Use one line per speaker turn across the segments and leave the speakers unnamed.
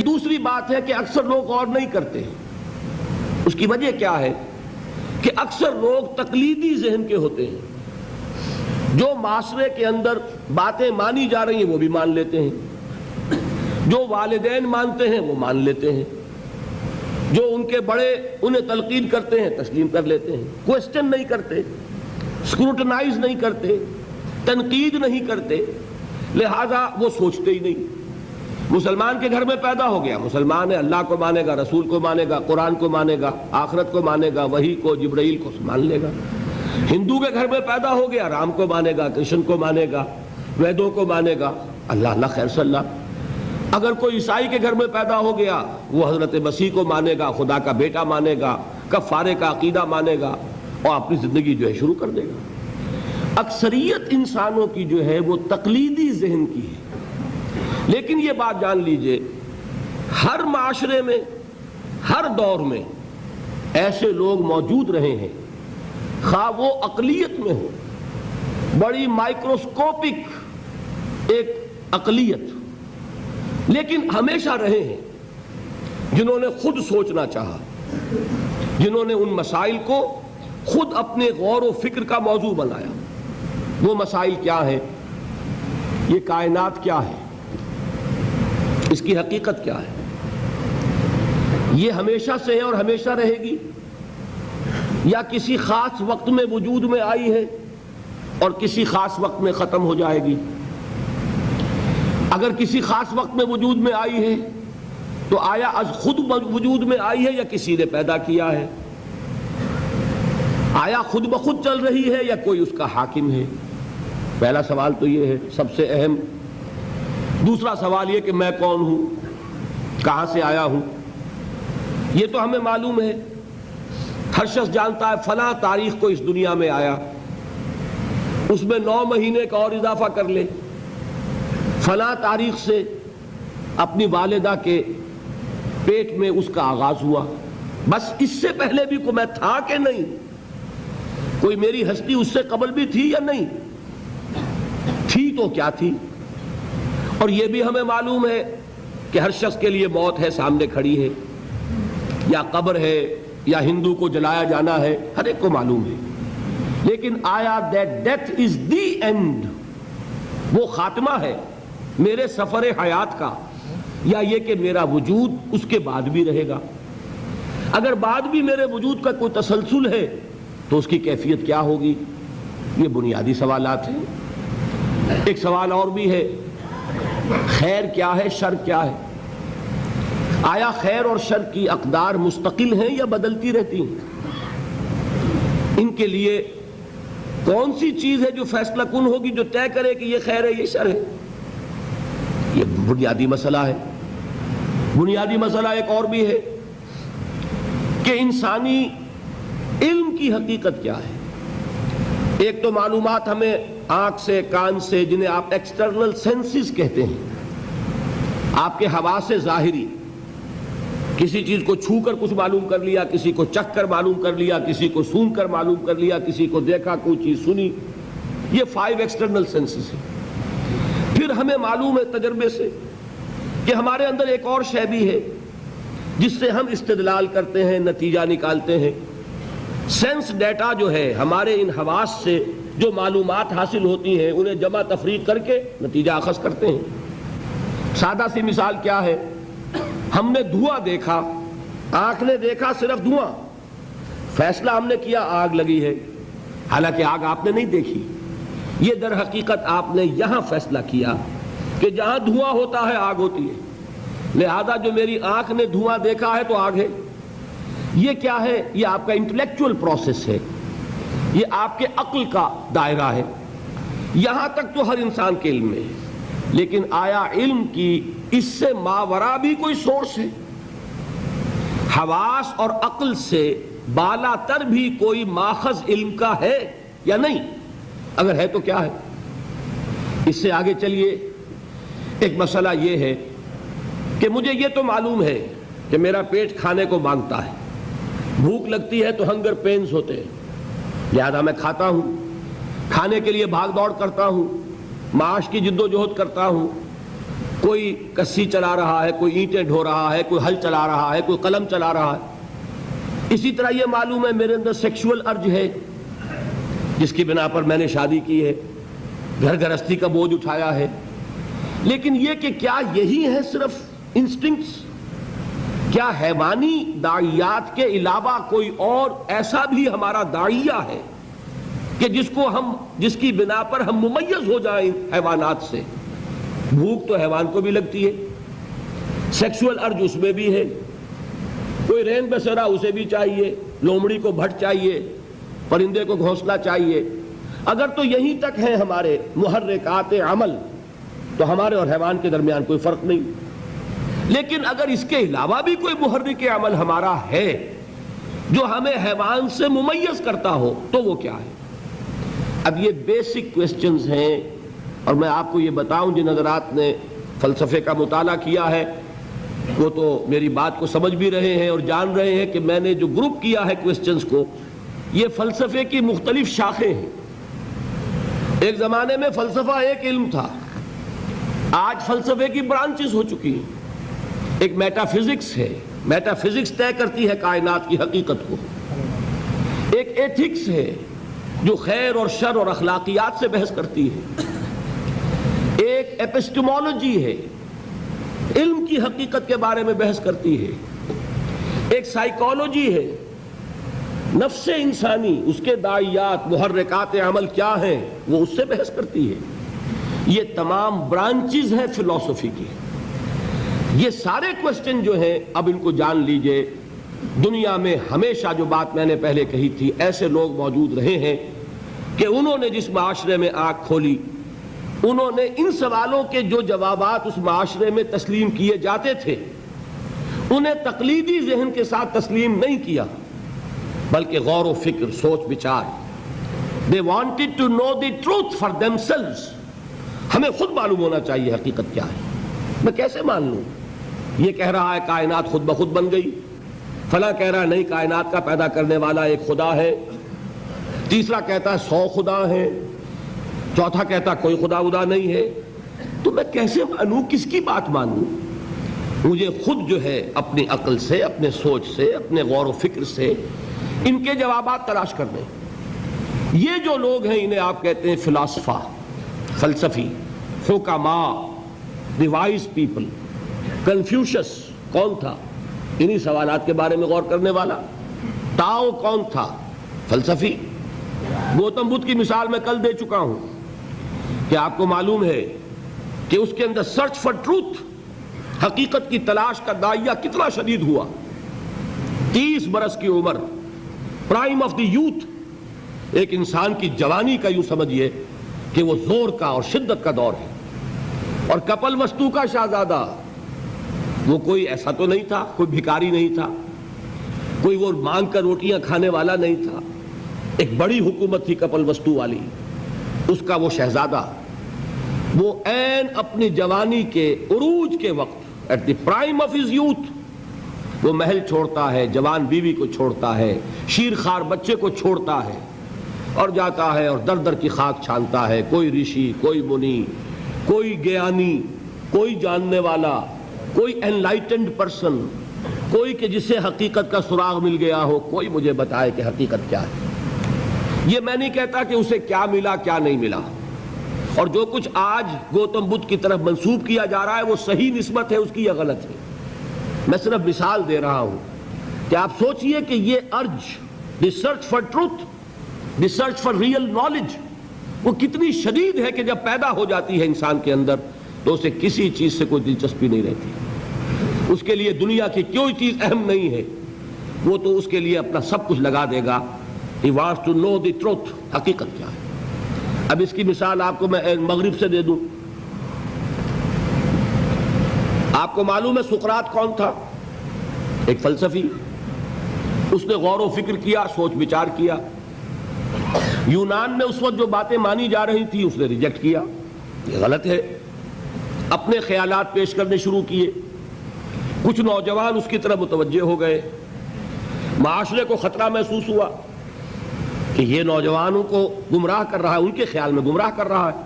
دوسری بات ہے کہ اکثر لوگ غور نہیں کرتے ہیں. اس کی وجہ کیا ہے کہ اکثر لوگ تقلیدی ذہن کے ہوتے ہیں. جو معاشرے کے اندر باتیں مانی جا رہی ہیں وہ بھی مان لیتے ہیں، جو والدین مانتے ہیں وہ مان لیتے ہیں، جو ان کے بڑے انہیں تلقین کرتے ہیں تسلیم کر لیتے ہیں، کوسچن نہیں کرتے، اسکروٹنائز نہیں کرتے، تنقید نہیں کرتے، لہذا وہ سوچتے ہی نہیں. مسلمان کے گھر میں پیدا ہو گیا، مسلمان ہے، اللہ کو مانے گا، رسول کو مانے گا، قرآن کو مانے گا، آخرت کو مانے گا، وحی کو، جبرائیل کو مان لے گا. ہندو کے گھر میں پیدا ہو گیا، رام کو مانے گا، کرشن کو مانے گا، ویدوں کو مانے گا، اللہ اللہ خیر صلی اللہ. اگر کوئی عیسائی کے گھر میں پیدا ہو گیا وہ حضرت مسیح کو مانے گا، خدا کا بیٹا مانے گا، کفارے کا عقیدہ مانے گا اور اپنی زندگی جو ہے شروع کر دے گا. اکثریت انسانوں کی جو ہے وہ تقلیدی ذہن کی ہے. لیکن یہ بات جان لیجئے، ہر معاشرے میں ہر دور میں ایسے لوگ موجود رہے ہیں، خواہ وہ اقلیت میں ہو، بڑی مائکروسکوپک ایک اقلیت، لیکن ہمیشہ رہے ہیں جنہوں نے خود سوچنا چاہا، جنہوں نے ان مسائل کو خود اپنے غور و فکر کا موضوع بنایا. وہ مسائل کیا ہیں؟ یہ کائنات کیا ہے؟ اس کی حقیقت کیا ہے؟ یہ ہمیشہ سے ہے اور ہمیشہ رہے گی، یا کسی خاص وقت میں وجود میں آئی ہے اور کسی خاص وقت میں ختم ہو جائے گی؟ اگر کسی خاص وقت میں وجود میں آئی ہے تو آیا از خود وجود میں آئی ہے یا کسی نے پیدا کیا ہے؟ آیا خود بخود چل رہی ہے یا کوئی اس کا حاکم ہے؟ پہلا سوال تو یہ ہے سب سے اہم. دوسرا سوال یہ کہ میں کون ہوں، کہاں سے آیا ہوں؟ یہ تو ہمیں معلوم ہے، ہر شخص جانتا ہے فلاں تاریخ کو اس دنیا میں آیا، اس میں 9 مہینے کا اور اضافہ کر لے، فلاں تاریخ سے اپنی والدہ کے پیٹ میں اس کا آغاز ہوا. بس اس سے پہلے بھی کوئی میں تھا کہ نہیں؟ کوئی میری ہستی اس سے قبل بھی تھی یا نہیں تھی؟ تو کیا تھی؟ اور یہ بھی ہمیں معلوم ہے کہ ہر شخص کے لیے موت ہے، سامنے کھڑی ہے، یا قبر ہے، یا ہندو کو جلایا جانا ہے، ہر ایک کو معلوم ہے. لیکن آیا that death is the end، وہ خاتمہ ہے میرے سفر حیات کا، یا یہ کہ میرا وجود اس کے بعد بھی رہے گا؟ اگر بعد بھی میرے وجود کا کوئی تسلسل ہے تو اس کی کیفیت کیا ہوگی؟ یہ بنیادی سوالات ہیں. ایک سوال اور بھی ہے، خیر کیا ہے، شر کیا ہے؟ آیا خیر اور شر کی اقدار مستقل ہیں یا بدلتی رہتی ہیں؟ ان کے لیے کون سی چیز ہے جو فیصلہ کن ہوگی، جو طے کرے کہ یہ خیر ہے یہ شر ہے؟ یہ بنیادی مسئلہ ہے. بنیادی مسئلہ ایک اور بھی ہے کہ انسانی علم کی حقیقت کیا ہے. ایک تو معلومات ہمیں آنکھ سے، کان سے، جنہیں آپ ایکسٹرنل سینسز کہتے ہیں، آپ کے حواس ظاہری، کسی چیز کو چھو کر کچھ معلوم کر لیا، کسی کو چکھ کر معلوم کر لیا، کسی کو سون کر معلوم کر لیا، کسی کو دیکھا، کوئی چیز سنی، یہ 5 ایکسٹرنل سینسز ہیں. پھر ہمیں معلوم ہے تجربے سے کہ ہمارے اندر ایک اور شے بھی ہے جس سے ہم استدلال کرتے ہیں، نتیجہ نکالتے ہیں. سینس ڈیٹا جو ہے، ہمارے ان حواس سے جو معلومات حاصل ہوتی ہیں انہیں جمع تفریق کر کے نتیجہ اخذ کرتے ہیں. سادہ سی مثال کیا ہے؟ ہم نے دھواں دیکھا، آنکھ نے دیکھا صرف دھواں، فیصلہ ہم نے کیا آگ لگی ہے، حالانکہ آگ آپ نے نہیں دیکھی. یہ در حقیقت آپ نے یہاں فیصلہ کیا کہ جہاں دھواں ہوتا ہے آگ ہوتی ہے، لہذا جو میری آنکھ نے دھواں دیکھا ہے تو آگ ہے. یہ کیا ہے؟ یہ آپ کا انٹلیکچول پروسیس ہے، یہ آپ کے عقل کا دائرہ ہے. یہاں تک تو ہر انسان کے علم میں ہے. لیکن آیا علم کی اس سے ماورا بھی کوئی سورس ہے؟ حواس اور عقل سے بالا تر بھی کوئی ماخذ علم کا ہے یا نہیں؟ اگر ہے تو کیا ہے؟ اس سے آگے چلیے. ایک مسئلہ یہ ہے کہ مجھے یہ تو معلوم ہے کہ میرا پیٹ کھانے کو مانگتا ہے، بھوک لگتی ہے تو ہنگر پینز ہوتے ہیں، لہذا میں کھاتا ہوں، کھانے کے لیے بھاگ دوڑ کرتا ہوں، معاش کی جد و جہد کرتا ہوں، کوئی کسی چلا رہا ہے، کوئی اینٹیں ڈھو رہا ہے، کوئی ہل چلا رہا ہے، کوئی قلم چلا رہا ہے۔ اسی طرح یہ معلوم ہے میرے اندر سیکشول ارج ہے جس کی بنا پر میں نے شادی کی ہے، گھر گرہستی کا بوجھ اٹھایا ہے۔ لیکن یہ کہ کیا یہی ہے صرف انسٹنکٹس؟ کیا حیوانی داعیات کے علاوہ کوئی اور ایسا بھی ہمارا داعیہ ہے کہ جس کی بنا پر ہم ممیز ہو جائیں حیوانات سے؟ بھوک تو حیوان کو بھی لگتی ہے، سیکشول ارج اس میں بھی ہے، کوئی رین بسیرا اسے بھی چاہیے، لومڑی کو بھٹ چاہیے، پرندے کو گھونسلہ چاہیے۔ اگر تو یہیں تک ہیں ہمارے محرکات عمل تو ہمارے اور حیوان کے درمیان کوئی فرق نہیں۔ لیکن اگر اس کے علاوہ بھی کوئی محرک عمل ہمارا ہے جو ہمیں حیوان سے ممیز کرتا ہو تو وہ کیا ہے؟ اب یہ بیسک کوسچنز ہیں، اور میں آپ کو یہ بتاؤں جن حضرات نے فلسفے کا مطالعہ کیا ہے وہ تو میری بات کو سمجھ بھی رہے ہیں اور جان رہے ہیں کہ میں نے جو گروپ کیا ہے کوسچنز کو، یہ فلسفے کی مختلف شاخیں ہیں۔ ایک زمانے میں فلسفہ ایک علم تھا، آج فلسفے کی برانچز ہو چکی ہیں۔ ایک میٹا فزکس ہے، میٹا فزکس طے کرتی ہے کائنات کی حقیقت کو۔ ایک ایتھکس ہے جو خیر اور شر اور اخلاقیات سے بحث کرتی ہے۔ ایک ایپسٹمولوجی ہے، علم کی حقیقت کے بارے میں بحث کرتی ہے۔ ایک سائیکالوجی ہے، نفس انسانی، اس کے داعیات، محرکات عمل کیا ہیں وہ اس سے بحث کرتی ہے۔ یہ تمام برانچز ہیں فلسفی کی۔ یہ سارے کوسچن جو ہیں اب ان کو جان لیجئے، دنیا میں ہمیشہ جو بات میں نے پہلے کہی تھی، ایسے لوگ موجود رہے ہیں کہ انہوں نے جس معاشرے میں آنکھ کھولی، انہوں نے ان سوالوں کے جو جوابات اس معاشرے میں تسلیم کیے جاتے تھے انہیں تقلیدی ذہن کے ساتھ تسلیم نہیں کیا، بلکہ غور و فکر، سوچ بچار۔ They wanted to know the truth for themselves۔ ہمیں خود معلوم ہونا چاہیے حقیقت کیا ہے۔ میں کیسے مان لوں؟ یہ کہہ رہا ہے کائنات خود بخود بن گئی، فلاں کہہ رہا ہے نہیں کائنات کا پیدا کرنے والا ایک خدا ہے، تیسرا کہتا ہے 100 خدا ہیں، چوتھا کہتا کوئی خدا ودا نہیں ہے۔ تو میں کیسے مانوں؟ کس کی بات مانوں؟ مجھے خود جو ہے اپنی عقل سے، اپنے سوچ سے، اپنے غور و فکر سے ان کے جوابات تلاش کرنے۔ یہ جو لوگ ہیں انہیں آپ کہتے ہیں فلاسفہ، فلسفی، حکماء، دی وائز پیپل۔ کنفیوشس کون تھا؟ انہی سوالات کے بارے میں غور کرنے والا۔ تاؤ کون تھا؟ فلسفی۔ گوتم بدھ کی مثال میں کل دے چکا ہوں کہ آپ کو معلوم ہے کہ اس کے اندر سرچ فار ٹروتھ، حقیقت کی تلاش کا داعیہ کتنا شدید ہوا۔ 30 برس کی عمر، پرائم آف دی یوتھ، ایک انسان کی جوانی کا یوں سمجھیے کہ وہ زور کا اور شدت کا دور ہے۔ اور کپل وستو کا شہزادہ، وہ کوئی ایسا تو نہیں تھا، کوئی بھکاری نہیں تھا، کوئی وہ مانگ کر روٹیاں کھانے والا نہیں تھا۔ ایک بڑی حکومت تھی کپل وستو والی، اس کا وہ شہزادہ، وہ عین اپنی جوانی کے عروج کے وقت، at the prime of his youth, وہ محل چھوڑتا ہے، جوان بیوی کو چھوڑتا ہے، شیرخوار بچے کو چھوڑتا ہے اور جاتا ہے اور در در کی خاک چھانتا ہے۔ کوئی رشی، کوئی منی، کوئی گیانی، کوئی جاننے والا، کوئی انلائٹنڈ پرسن، کوئی کہ جسے حقیقت کا سراغ مل گیا ہو، کوئی مجھے بتائے کہ حقیقت کیا ہے۔ یہ میں نہیں کہتا کہ اسے کیا ملا کیا نہیں ملا، اور جو کچھ آج گوتم بدھ کی طرف منسوب کیا جا رہا ہے وہ صحیح نسبت ہے اس کی یا غلط ہے۔ میں صرف مثال دے رہا ہوں کہ آپ سوچئے کہ یہ urge, the search for truth, the search for real knowledge, وہ کتنی شدید ہے کہ جب پیدا ہو جاتی ہے انسان کے اندر تو اسے کسی چیز سے کوئی دلچسپی نہیں رہتی۔ اس کے لیے دنیا کی کوئی چیز اہم نہیں ہے، وہ تو اس کے لیے اپنا سب کچھ لگا دے گا۔ He wants to know the truth، حقیقت کیا ہے۔ اب اس کی مثال آپ کو میں مغرب سے دے دوں۔ آپ کو معلوم ہے سقراط کون تھا؟ ایک فلسفی، اس نے غور و فکر کیا، سوچ بچار کیا۔ یونان میں اس وقت جو باتیں مانی جا رہی تھی اس نے ریجیکٹ کیا، یہ غلط ہے، اپنے خیالات پیش کرنے شروع کیے۔ کچھ نوجوان اس کی طرف متوجہ ہو گئے، معاشرے کو خطرہ محسوس ہوا کہ یہ نوجوانوں کو گمراہ کر رہا ہے، ان کے خیال میں گمراہ کر رہا ہے،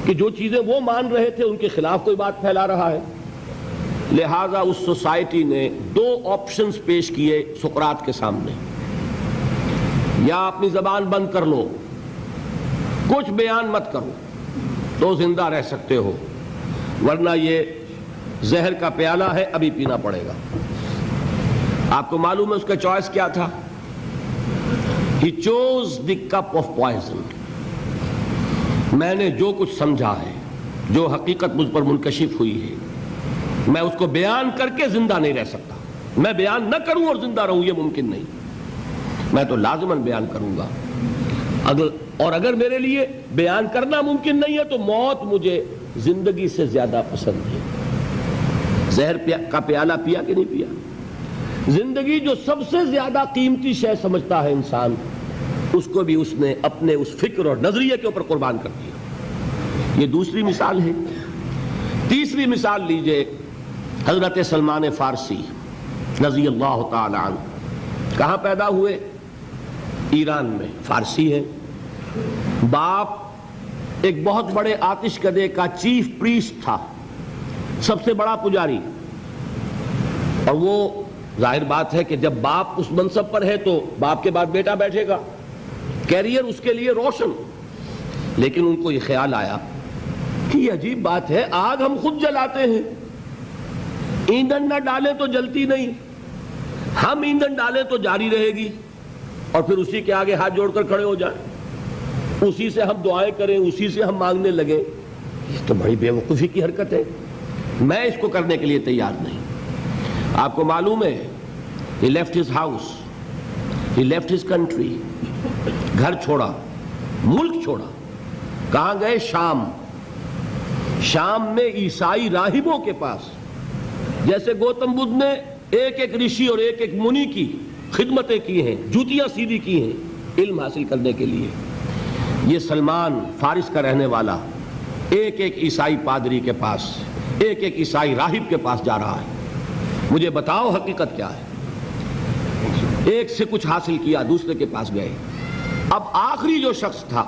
کہ جو چیزیں وہ مان رہے تھے ان کے خلاف کوئی بات پھیلا رہا ہے. لہذا اس سوسائٹی نے دو آپشنز پیش کیے سقراط کے سامنے. یا اپنی زبان بند کر لو، کچھ بیان مت کرو تو زندہ رہ سکتے ہو، ورنہ یہ زہر کا پیالہ ہے، ابھی پینا پڑے گا. آپ کو معلوم ہے اس کا چوائس کیا تھا؟ He chose the cup of poison. میں نے جو کچھ سمجھا ہے، جو حقیقت مجھ پر منکشف ہوئی ہے، میں اس کو بیان کر کے زندہ نہیں رہ سکتا. میں بیان نہ کروں اور زندہ رہوں یہ ممکن نہیں. میں تو لازماً بیان کروں گا. اگر میرے لیے بیان کرنا ممکن نہیں ہے تو موت مجھے زندگی سے زیادہ پسند ہے. زہر کا پیالہ پیا کہ نہیں پیا؟ زندگی جو سب سے زیادہ قیمتی شے سمجھتا ہے انسان، اس کو بھی اس نے اپنے اس فکر اور نظریے کے اوپر قربان کر دیا. یہ دوسری مثال ہے. تیسری مثال لیجئے حضرت سلمان فارسی رضی اللہ تعالی عنہ. کہاں پیدا ہوئے؟ ایران میں. فارسی ہے. باپ ایک بہت بڑے آتش کدے کا چیف پریسٹ تھا، سب سے بڑا پجاری. اور وہ ظاہر بات ہے کہ جب باپ اس منصب پر ہے تو باپ کے بعد بیٹا بیٹھے گا، کیریئر اس کے لیے روشن. لیکن ان کو یہ خیال آیا کہ یہ عجیب بات ہے، آگ ہم خود جلاتے ہیں، ایندھن نہ ڈالیں تو جلتی نہیں، ہم ایندھن ڈالیں تو جاری رہے گی، اور پھر اسی کے آگے ہاتھ جوڑ کر کھڑے ہو جائیں، اسی سے ہم دعائیں کریں، اسی سے ہم مانگنے لگے. یہ تو بڑی بے وقوفی کی حرکت ہے، میں اس کو کرنے کے لیے تیار نہیں. آپ کو معلوم ہے he left his house, he left his country. گھر چھوڑا، ملک چھوڑا. کہاں گئے؟ شام. شام میں عیسائی راہبوں کے پاس، جیسے گوتم بدھ نے ایک ایک رشی اور ایک ایک منی کی خدمتیں کی ہیں، جوتیاں سیدھی کی ہیں علم حاصل کرنے کے لیے. یہ سلمان فارس کا رہنے والا ایک ایک عیسائی پادری کے پاس، ایک ایک عیسائی راہب کے پاس جا رہا ہے. مجھے بتاؤ حقیقت کیا ہے؟ ایک سے کچھ حاصل کیا، دوسرے کے پاس گئے. اب آخری جو شخص تھا،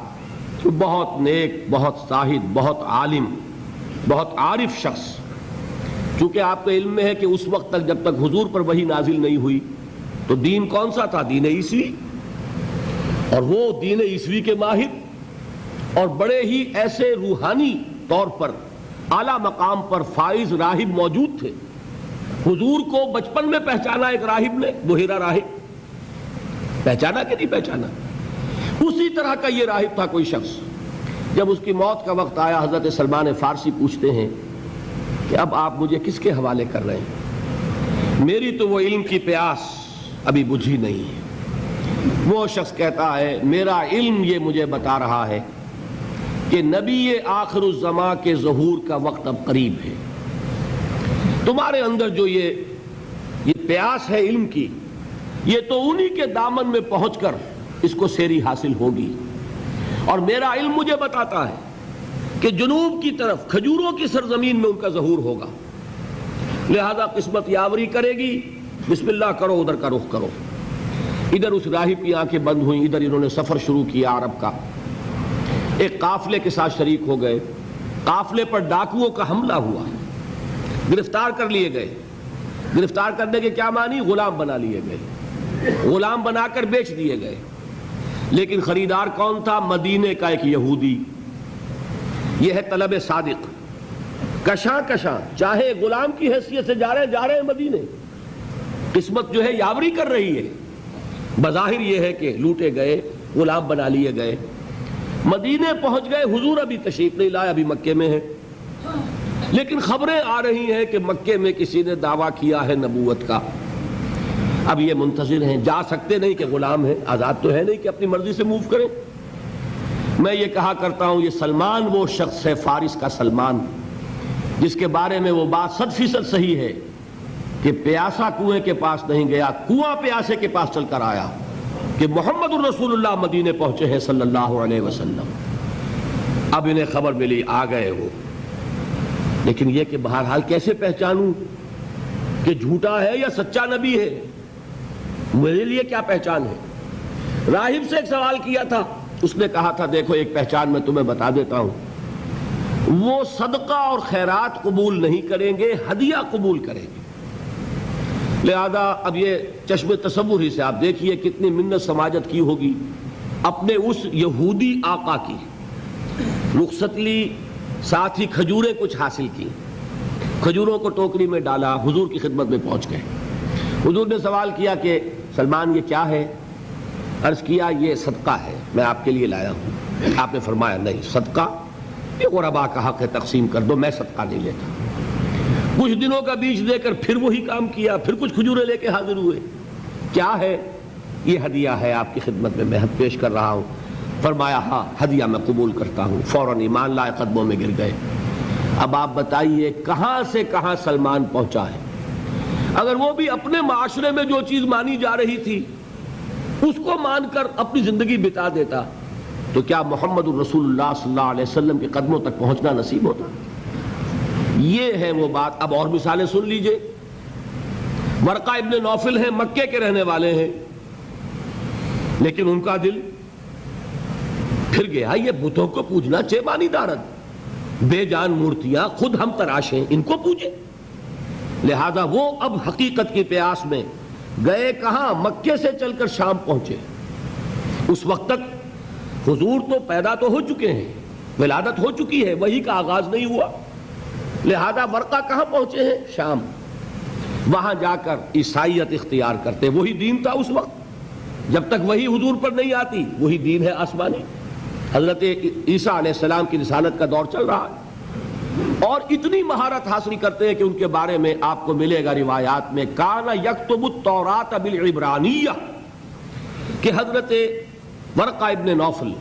بہت نیک، بہت زاہد، بہت عالم، بہت عارف شخص. چونکہ آپ کے علم میں ہے کہ اس وقت تک جب تک حضور پر وحی نازل نہیں ہوئی تو دین کون سا تھا؟ دین عیسوی. اور وہ دین عیسوی کے ماہر اور بڑے ہی ایسے روحانی طور پر اعلیٰ مقام پر فائز راہب موجود تھے. حضور کو بچپن میں پہچانا ایک راہب نے، بحیرہ راہب. پہچانا کہ نہیں پہچانا؟ اسی طرح کا یہ راہب تھا کوئی شخص. جب اس کی موت کا وقت آیا، حضرت سلمان فارسی پوچھتے ہیں کہ اب آپ مجھے کس کے حوالے کر رہے ہیں؟ میری تو وہ علم کی پیاس ابھی بجھی نہیں ہے. وہ شخص کہتا ہے میرا علم یہ مجھے بتا رہا ہے کہ نبی آخر الزمان کے ظہور کا وقت اب قریب ہے. تمہارے اندر جو یہ پیاس ہے علم کی، یہ تو انہی کے دامن میں پہنچ کر اس کو سیری حاصل ہوگی. اور میرا علم مجھے بتاتا ہے کہ جنوب کی طرف کھجوروں کی سرزمین میں ان کا ظہور ہوگا. لہذا قسمت یاوری کرے گی، بسم اللہ کرو، ادھر کا رخ کرو. ادھر اس راہب کی آنکھیں بند ہوئیں، ادھر انہوں نے سفر شروع کیا عرب کا. ایک قافلے کے ساتھ شریک ہو گئے. قافلے پر ڈاکوؤں کا حملہ ہوا، گرفتار کر لیے گئے. گرفتار کرنے کے کیا معنی؟ غلام بنا لیے گئے، غلام بنا کر بیچ دیے گئے. لیکن خریدار کون تھا؟ مدینے کا ایک یہودی. یہ ہے طلب صادق. کشاں کشاں چاہے غلام کی حیثیت سے جا رہے ہیں مدینے. قسمت جو ہے یاوری کر رہی ہے. بظاہر یہ ہے کہ لوٹے گئے، غلام بنا لیے گئے. مدینے پہنچ گئے. حضور ابھی تشریف نہیں لائے، ابھی مکے میں ہے. لیکن خبریں آ رہی ہیں کہ مکے میں کسی نے دعویٰ کیا ہے نبوت کا. اب یہ منتظر ہیں، جا سکتے نہیں کہ غلام ہیں، آزاد تو ہے نہیں کہ اپنی مرضی سے موو کریں. میں یہ کہا کرتا ہوں یہ سلمان وہ شخص ہے، فارس کا سلمان، جس کے بارے میں وہ بات 100% صحیح ہے کہ پیاسا کنویں کے پاس نہیں گیا، کنواں پیاسے کے پاس چل کر آیا کہ محمد الرسول اللہ مدینے پہنچے ہیں صلی اللہ علیہ وسلم. اب انہیں خبر ملی، آ گئے وہ. لیکن یہ کہ بہرحال کیسے پہچانوں کہ جھوٹا ہے یا سچا نبی ہے؟ میرے لیے کیا پہچان ہے؟ راہب سے ایک سوال کیا تھا، اس نے کہا تھا دیکھو ایک پہچان میں تمہیں بتا دیتا ہوں. وہ صدقہ اور خیرات قبول نہیں کریں گے، ہدیہ قبول کریں گے۔ لہذا اب یہ چشم تصور ہی سے آپ دیکھیے کتنی منت سماجت کی ہوگی اپنے اس یہودی آقا کی، رخصت لی، ساتھ ہی کھجوریں کچھ حاصل کی، کھجوروں کو ٹوکری میں ڈالا، حضور کی خدمت میں پہنچ گئے۔ حضور نے سوال کیا کہ سلمان یہ کیا ہے؟ عرض کیا یہ صدقہ ہے، میں آپ کے لیے لایا ہوں۔ آپ نے فرمایا نہیں، صدقہ یہ غربا کا حق ہے، تقسیم کر دو، میں صدقہ نہیں لیتا۔ کچھ دنوں کا بیچ دے کر پھر وہی کام کیا، پھر کچھ کھجوریں لے کے حاضر ہوئے۔ کیا ہے؟ یہ ہدیہ ہے، آپ کی خدمت میں میں پیش کر رہا ہوں۔ فرمایا ہاں ہدیہ میں قبول کرتا ہوں۔ فوراً ایمان لائے، قدموں میں گر گئے۔ اب آپ بتائیے کہاں سے کہاں سلمان پہنچا ہے؟ اگر وہ بھی اپنے معاشرے میں جو چیز مانی جا رہی تھی اس کو مان کر اپنی زندگی بتا دیتا تو کیا محمد الرسول اللہ صلی اللہ علیہ وسلم کے قدموں تک پہنچنا نصیب ہوتا؟ یہ ہے وہ بات۔ اب اور مثالیں سن لیجئے۔ ورقہ ابن نوفل ہیں، مکے کے رہنے والے ہیں، لیکن ان کا دل پھر گیا یہ بتوں کو پوجنا چیبانی دارد، بے جان مورتیاں خود ہم تراشیں، ان کو پوجیں۔ لہذا وہ اب حقیقت کی پیاس میں گئے کہاں؟ مکے سے چل کر شام پہنچے۔ اس وقت تک حضور تو پیدا تو ہو چکے ہیں، ولادت ہو چکی ہے، وحی کا آغاز نہیں ہوا۔ لہذا ورقہ کہاں پہنچے ہیں؟ شام۔ وہاں جا کر عیسائیت اختیار کرتے، وہی دین تھا اس وقت، جب تک وہی حضور پر نہیں آتی وہی دین ہے آسمانی۔ حضرت عیسیٰ علیہ السلام کی رسالت کا دور چل رہا ہے، اور اتنی مہارت حاصل کرتے ہیں کہ ان کے بارے میں آپ کو ملے گا روایات میں کان یکتب التوراۃ بالعبرانیہ، کہ حضرت ورقہ ابن نوفل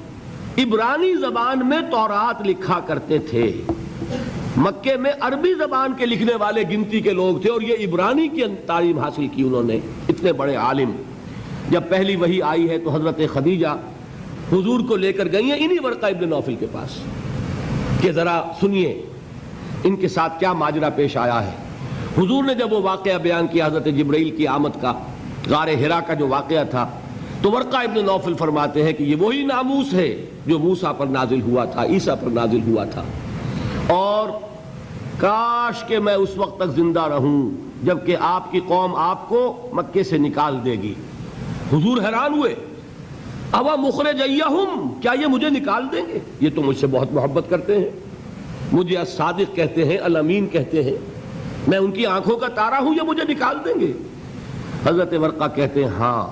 عبرانی زبان میں تورات لکھا کرتے تھے۔ مکے میں عربی زبان کے لکھنے والے گنتی کے لوگ تھے، اور یہ عبرانی کی تعلیم حاصل کی انہوں نے، اتنے بڑے عالم۔ جب پہلی وحی آئی ہے تو حضرت خدیجہ حضور کو لے کر گئی ہیں انہی ورقہ ابن نوفل کے پاس کہ ذرا سنیے ان کے ساتھ کیا ماجرا پیش آیا ہے۔ حضور نے جب وہ واقعہ بیان کیا حضرت جبرائیل کی آمد کا، غار حرا کا جو واقعہ تھا، تو ورقہ ابن نوفل فرماتے ہیں کہ یہ وہی ناموس ہے جو موسیٰ پر نازل ہوا تھا، عیسیٰ پر نازل ہوا تھا، اور کاش کہ میں اس وقت تک زندہ رہوں جبکہ آپ کی قوم آپ کو مکے سے نکال دے گی۔ حضور حیران ہوئے، اوا مخرجیہم، کیا یہ مجھے نکال دیں گے؟ یہ تو مجھ سے بہت محبت کرتے ہیں، مجھے الصادق کہتے ہیں، الامین کہتے ہیں، میں ان کی آنکھوں کا تارا ہوں، یہ مجھے نکال دیں گے؟ حضرت ورقہ کہتے ہیں ہاں،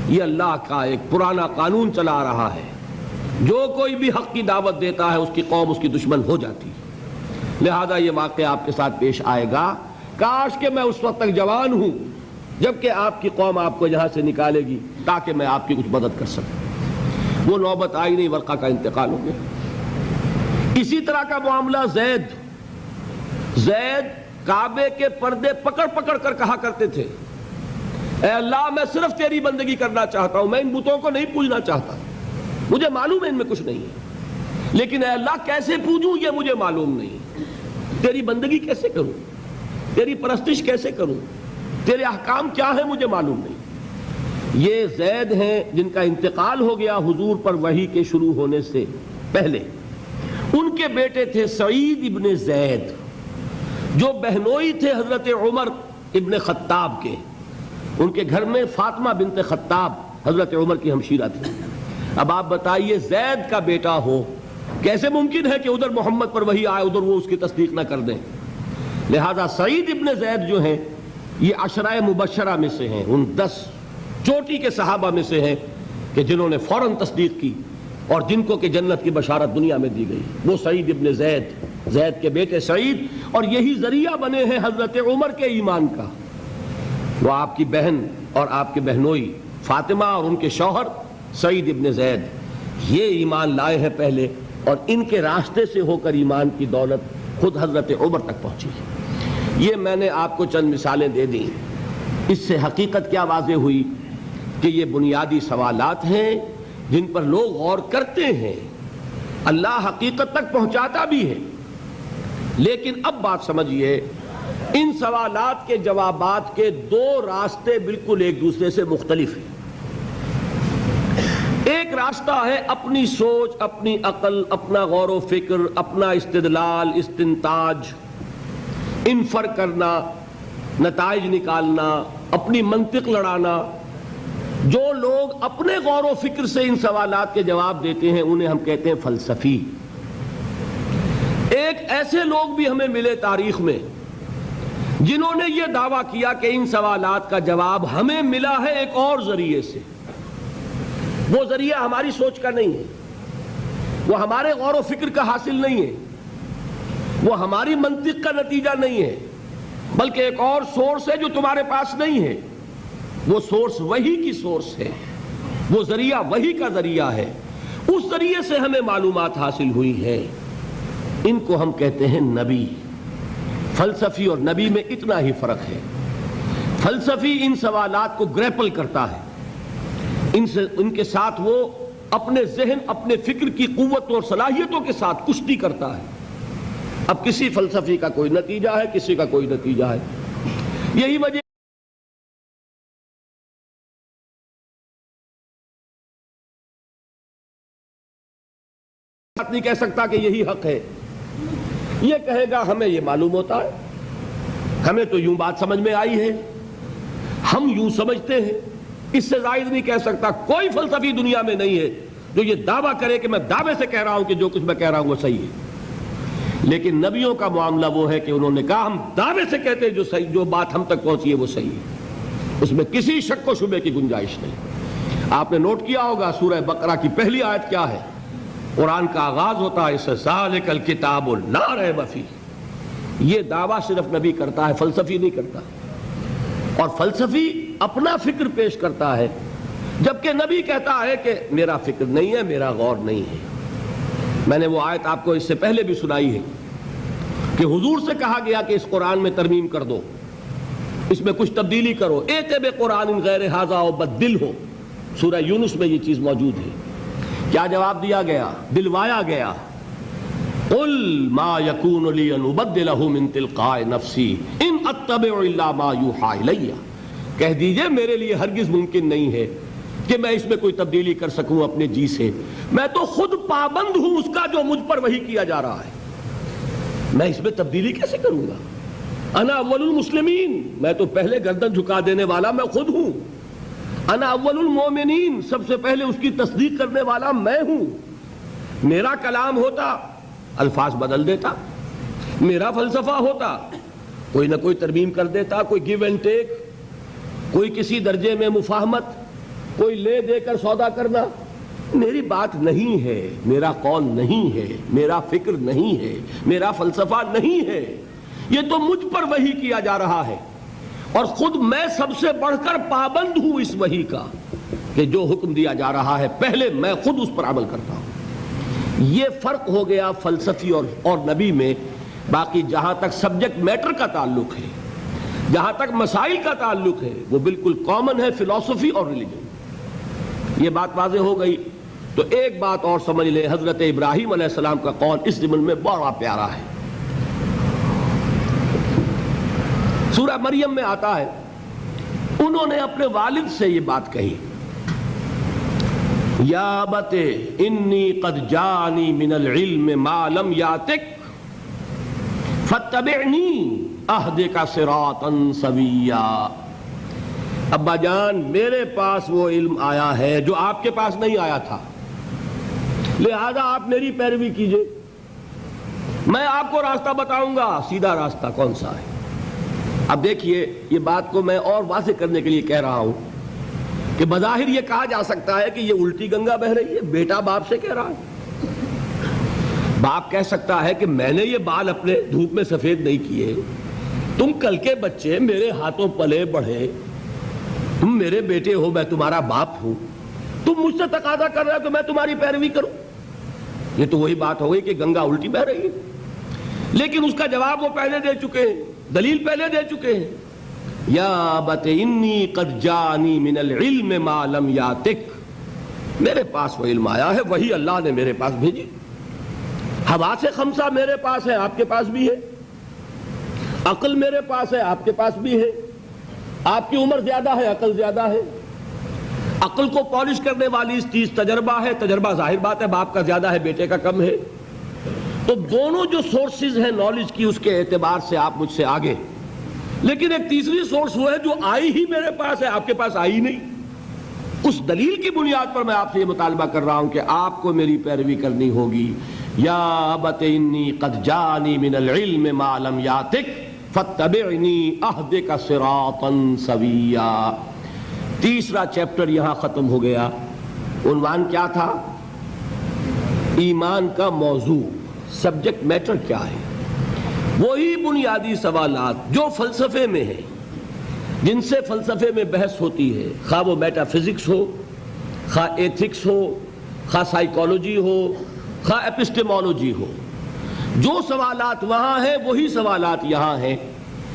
یہ اللہ کا ایک پرانا قانون چلا رہا ہے، جو کوئی بھی حق کی دعوت دیتا ہے اس کی قوم اس کی دشمن ہو جاتی ہے، لہذا یہ واقعہ آپ کے ساتھ پیش آئے گا۔ کاش کہ میں اس وقت تک جوان ہوں جبکہ آپ کی قوم آپ کو یہاں سے نکالے گی تاکہ میں آپ کی کچھ مدد کر سکوں۔ وہ نوبت آئی نہیں، ورقہ کا انتقال ہو گیا۔ اسی طرح کا معاملہ زید کعبے کے پردے پکڑ پکڑ کر کہا کرتے تھے، اے اللہ میں صرف تیری بندگی کرنا چاہتا ہوں، میں ان بتوں کو نہیں پوجنا چاہتا، مجھے معلوم ہے ان میں کچھ نہیں ہے، لیکن اے اللہ کیسے پوجوں یہ مجھے معلوم نہیں، تیری بندگی کیسے کروں، تیری پرستش کیسے کروں، تیرے احکام کیا ہیں مجھے معلوم نہیں۔ یہ زید ہیں جن کا انتقال ہو گیا حضور پر وحی کے شروع ہونے سے پہلے۔ ان کے بیٹے تھے سعید ابن زید، جو بہنوئی تھے حضرت عمر ابن خطاب کے، ان کے گھر میں فاطمہ بنت خطاب حضرت عمر کی ہمشیرہ تھی۔ اب آپ بتائیے زید کا بیٹا ہو، کیسے ممکن ہے کہ ادھر محمد پر وحی آئے ادھر وہ اس کی تصدیق نہ کر دیں؟ لہذا سعید ابن زید جو ہیں یہ عشرہ مبشرہ میں سے ہیں، ان 10 چوٹی کے صحابہ میں سے ہیں کہ جنہوں نے فوراً تصدیق کی اور جن کو کہ جنت کی بشارت دنیا میں دی گئی۔ وہ سعید ابن زید کے بیٹے سعید، اور یہی ذریعہ بنے ہیں حضرت عمر کے ایمان کا۔ وہ آپ کی بہن اور آپ کے بہنوئی فاطمہ اور ان کے شوہر سعید ابن زید یہ ایمان لائے ہیں پہلے، اور ان کے راستے سے ہو کر ایمان کی دولت خود حضرت عمر تک پہنچی ہے۔ یہ میں نے آپ کو چند مثالیں دے دیں، اس سے حقیقت کیا واضح ہوئی کہ یہ بنیادی سوالات ہیں جن پر لوگ غور کرتے ہیں، اللہ حقیقت تک پہنچاتا بھی ہے، لیکن اب بات سمجھیے ان سوالات کے جوابات کے 2 راستے بالکل ایک دوسرے سے مختلف ہیں۔ ایک راستہ ہے اپنی سوچ، اپنی عقل، اپنا غور و فکر، اپنا استدلال، استنتاج، انفر کرنا، نتائج نکالنا، اپنی منطق لڑانا۔ جو لوگ اپنے غور و فکر سے ان سوالات کے جواب دیتے ہیں انہیں ہم کہتے ہیں فلسفی۔ ایک ایسے لوگ بھی ہمیں ملے تاریخ میں جنہوں نے یہ دعویٰ کیا کہ ان سوالات کا جواب ہمیں ملا ہے ایک اور ذریعے سے۔ وہ ذریعہ ہماری سوچ کا نہیں ہے، وہ ہمارے غور و فکر کا حاصل نہیں ہے، وہ ہماری منطق کا نتیجہ نہیں ہے، بلکہ ایک اور سورس ہے جو تمہارے پاس نہیں ہے۔ وہ سورس وہی کی سورس ہے، وہ ذریعہ وہی کا ذریعہ ہے، اس ذریعے سے ہمیں معلومات حاصل ہوئی ہیں۔ ان کو ہم کہتے ہیں نبی۔ فلسفی اور نبی میں اتنا ہی فرق ہے۔ فلسفی ان سوالات کو گریپل کرتا ہے، ان کے ساتھ وہ اپنے ذہن، اپنے فکر کی قوت اور صلاحیتوں کے ساتھ کشتی کرتا ہے۔ اب کسی فلسفی کا کوئی نتیجہ ہے، کسی کا کوئی نتیجہ ہے۔ یہی وجہ نہیں کہہ سکتا کہ یہی حق ہے، یہ کہے گا ہمیں یہ معلوم ہوتا ہے، ہمیں تو یوں بات سمجھ میں آئی ہے، ہم یوں سمجھتے ہیں، اس سے زائد نہیں کہہ سکتا۔ کوئی فلسفی دنیا میں نہیں ہے جو یہ دعویٰ کرے کہ میں دعوے سے کہہ رہا ہوں کہ جو کچھ میں کہہ رہا ہوں وہ صحیح ہے۔ لیکن نبیوں کا معاملہ وہ ہے کہ انہوں نے کہا ہم دعوے سے کہتے ہیں جو بات ہم تک پہنچی ہے وہ صحیح ہے، اس میں کسی شک و شبے کی گنجائش نہیں۔ آپ نے نوٹ کیا ہوگا سورہ بقرہ کی پہلی آیت کیا ہے؟ قرآن کا آغاز ہوتا ہے اس سے ذالک الکتاب لا ریب فیہ۔ یہ دعویٰ صرف نبی کرتا ہے، فلسفی نہیں کرتا، اور فلسفی اپنا فکر پیش کرتا ہے، جبکہ نبی کہتا ہے کہ میرا فکر نہیں ہے، میرا غور نہیں ہے۔ میں نے وہ آیت آپ کو اس سے پہلے بھی سنائی ہے کہ حضور سے کہا گیا کہ اس قرآن میں ترمیم کر دو، اس میں کچھ تبدیلی کرو، ایتے بے قرآن غیر ھذا و بدل ہو۔ سورہ یونس میں یہ چیز موجود ہے۔ کیا جواب دیا گیا؟ دلوایا گیا، قل ما یکون لی ان ابدلہ من تلقاء نفسی ان اتبع الا ما یوحی الی۔ کہہ دیجئے میرے لیے ہرگز ممکن نہیں ہے کہ میں اس میں کوئی تبدیلی کر سکوں اپنے جی سے، میں تو خود پابند ہوں اس کا جو مجھ پر وحی کیا جا رہا ہے، میں اس میں تبدیلی کیسے کروں گا؟ انا اول المسلمین، میں تو پہلے گردن جھکا دینے والا میں خود ہوں۔ انا اول المومنین، سب سے پہلے اس کی تصدیق کرنے والا میں ہوں۔ میرا کلام ہوتا الفاظ بدل دیتا، میرا فلسفہ ہوتا کوئی نہ کوئی ترمیم کر دیتا، کوئی گیو اینڈ ٹیک، کوئی کسی درجے میں مفاہمت، کوئی لے دے کر سودا کرنا۔ میری بات نہیں ہے، میرا قول نہیں ہے، میرا فکر نہیں ہے، میرا فلسفہ نہیں ہے، یہ تو مجھ پر وحی کیا جا رہا ہے، اور خود میں سب سے بڑھ کر پابند ہوں اس وحی کا کہ جو حکم دیا جا رہا ہے پہلے میں خود اس پر عمل کرتا ہوں۔ یہ فرق ہو گیا فلسفی اور نبی میں۔ باقی جہاں تک سبجیکٹ میٹر کا تعلق ہے، جہاں تک مسائل کا تعلق ہے، وہ بالکل کامن ہے فلسفی اور ریلیجن۔ یہ بات واضح ہو گئی تو ایک بات اور سمجھ لیں، حضرت ابراہیم علیہ السلام کا قول اس ضمن میں بڑا پیارا ہے۔ سورہ مریم میں آتا ہے، انہوں نے اپنے والد سے یہ بات کہی، یا ابت انی قد جانی من العلم ما لم یاتک فاتبعنی اہدک صراطا سویا۔ ابا جان میرے پاس وہ علم آیا ہے جو آپ کے پاس نہیں آیا تھا، لہذا آپ میری پیروی کیجئے، میں آپ کو راستہ بتاؤں گا، سیدھا راستہ کون سا ہے۔ اب دیکھیے، یہ بات کو میں اور واضح کرنے کے لیے کہہ رہا ہوں کہ بظاہر یہ کہا جا سکتا ہے کہ یہ الٹی گنگا بہ رہی ہے، بیٹا باپ سے کہہ رہا ہے۔ باپ کہہ سکتا ہے کہ میں نے یہ بال اپنے دھوپ میں سفید نہیں کیے، تم کل کے بچے میرے ہاتھوں پلے بڑھے، تم میرے بیٹے ہو، میں تمہارا باپ ہوں، تم مجھ سے تقاضا کر رہے ہو کہ میں تمہاری پیروی کروں۔ یہ تو وہی بات ہو گئی کہ گنگا الٹی بہ رہی ہے، لیکن اس کا جواب وہ پہلے دے چکے ہیں، دلیل پہلے دے چکے ہیں۔ یا ابت انی قد جانی من العلم ما لم یاتک، میرے پاس وہ علم آیا ہے، وہی اللہ نے میرے پاس بھیجی۔ حواس خمسہ میرے پاس ہے، آپ کے پاس بھی ہے، عقل میرے پاس ہے، آپ کے پاس بھی ہے، آپ کی عمر زیادہ ہے، عقل زیادہ ہے، عقل کو پالش کرنے والی چیز تجربہ ہے، تجربہ ظاہر بات ہے باپ کا زیادہ ہے بیٹے کا کم ہے، تو دونوں جو سورسز ہیں نالج کی اس کے اعتبار سے آپ مجھ سے آگے، لیکن ایک تیسری سورس وہ ہے جو آئی ہی میرے پاس ہے، آپ کے پاس آئی نہیں۔ اس دلیل کی بنیاد پر میں آپ سے یہ مطالبہ کر رہا ہوں کہ آپ کو میری پیروی کرنی ہوگی۔ یا ابت انی قد جانی من العلم ما لم یاتک فاتبعنی اہدک صراطا سویا۔ تیسرا چیپٹر یہاں ختم ہو گیا۔ عنوان کیا تھا؟ ایمان کا موضوع، سبجیکٹ میٹر کیا ہے؟ وہی بنیادی سوالات جو فلسفے میں ہیں، جن سے فلسفے میں بحث ہوتی ہے، خواہ وہ میٹا فزکس ہو، خواہ ایتھکس ہو، خواہ سائیکالوجی ہو، خواہ ایپسٹیمولوجی ہو، جو سوالات وہاں ہیں وہی سوالات یہاں ہیں،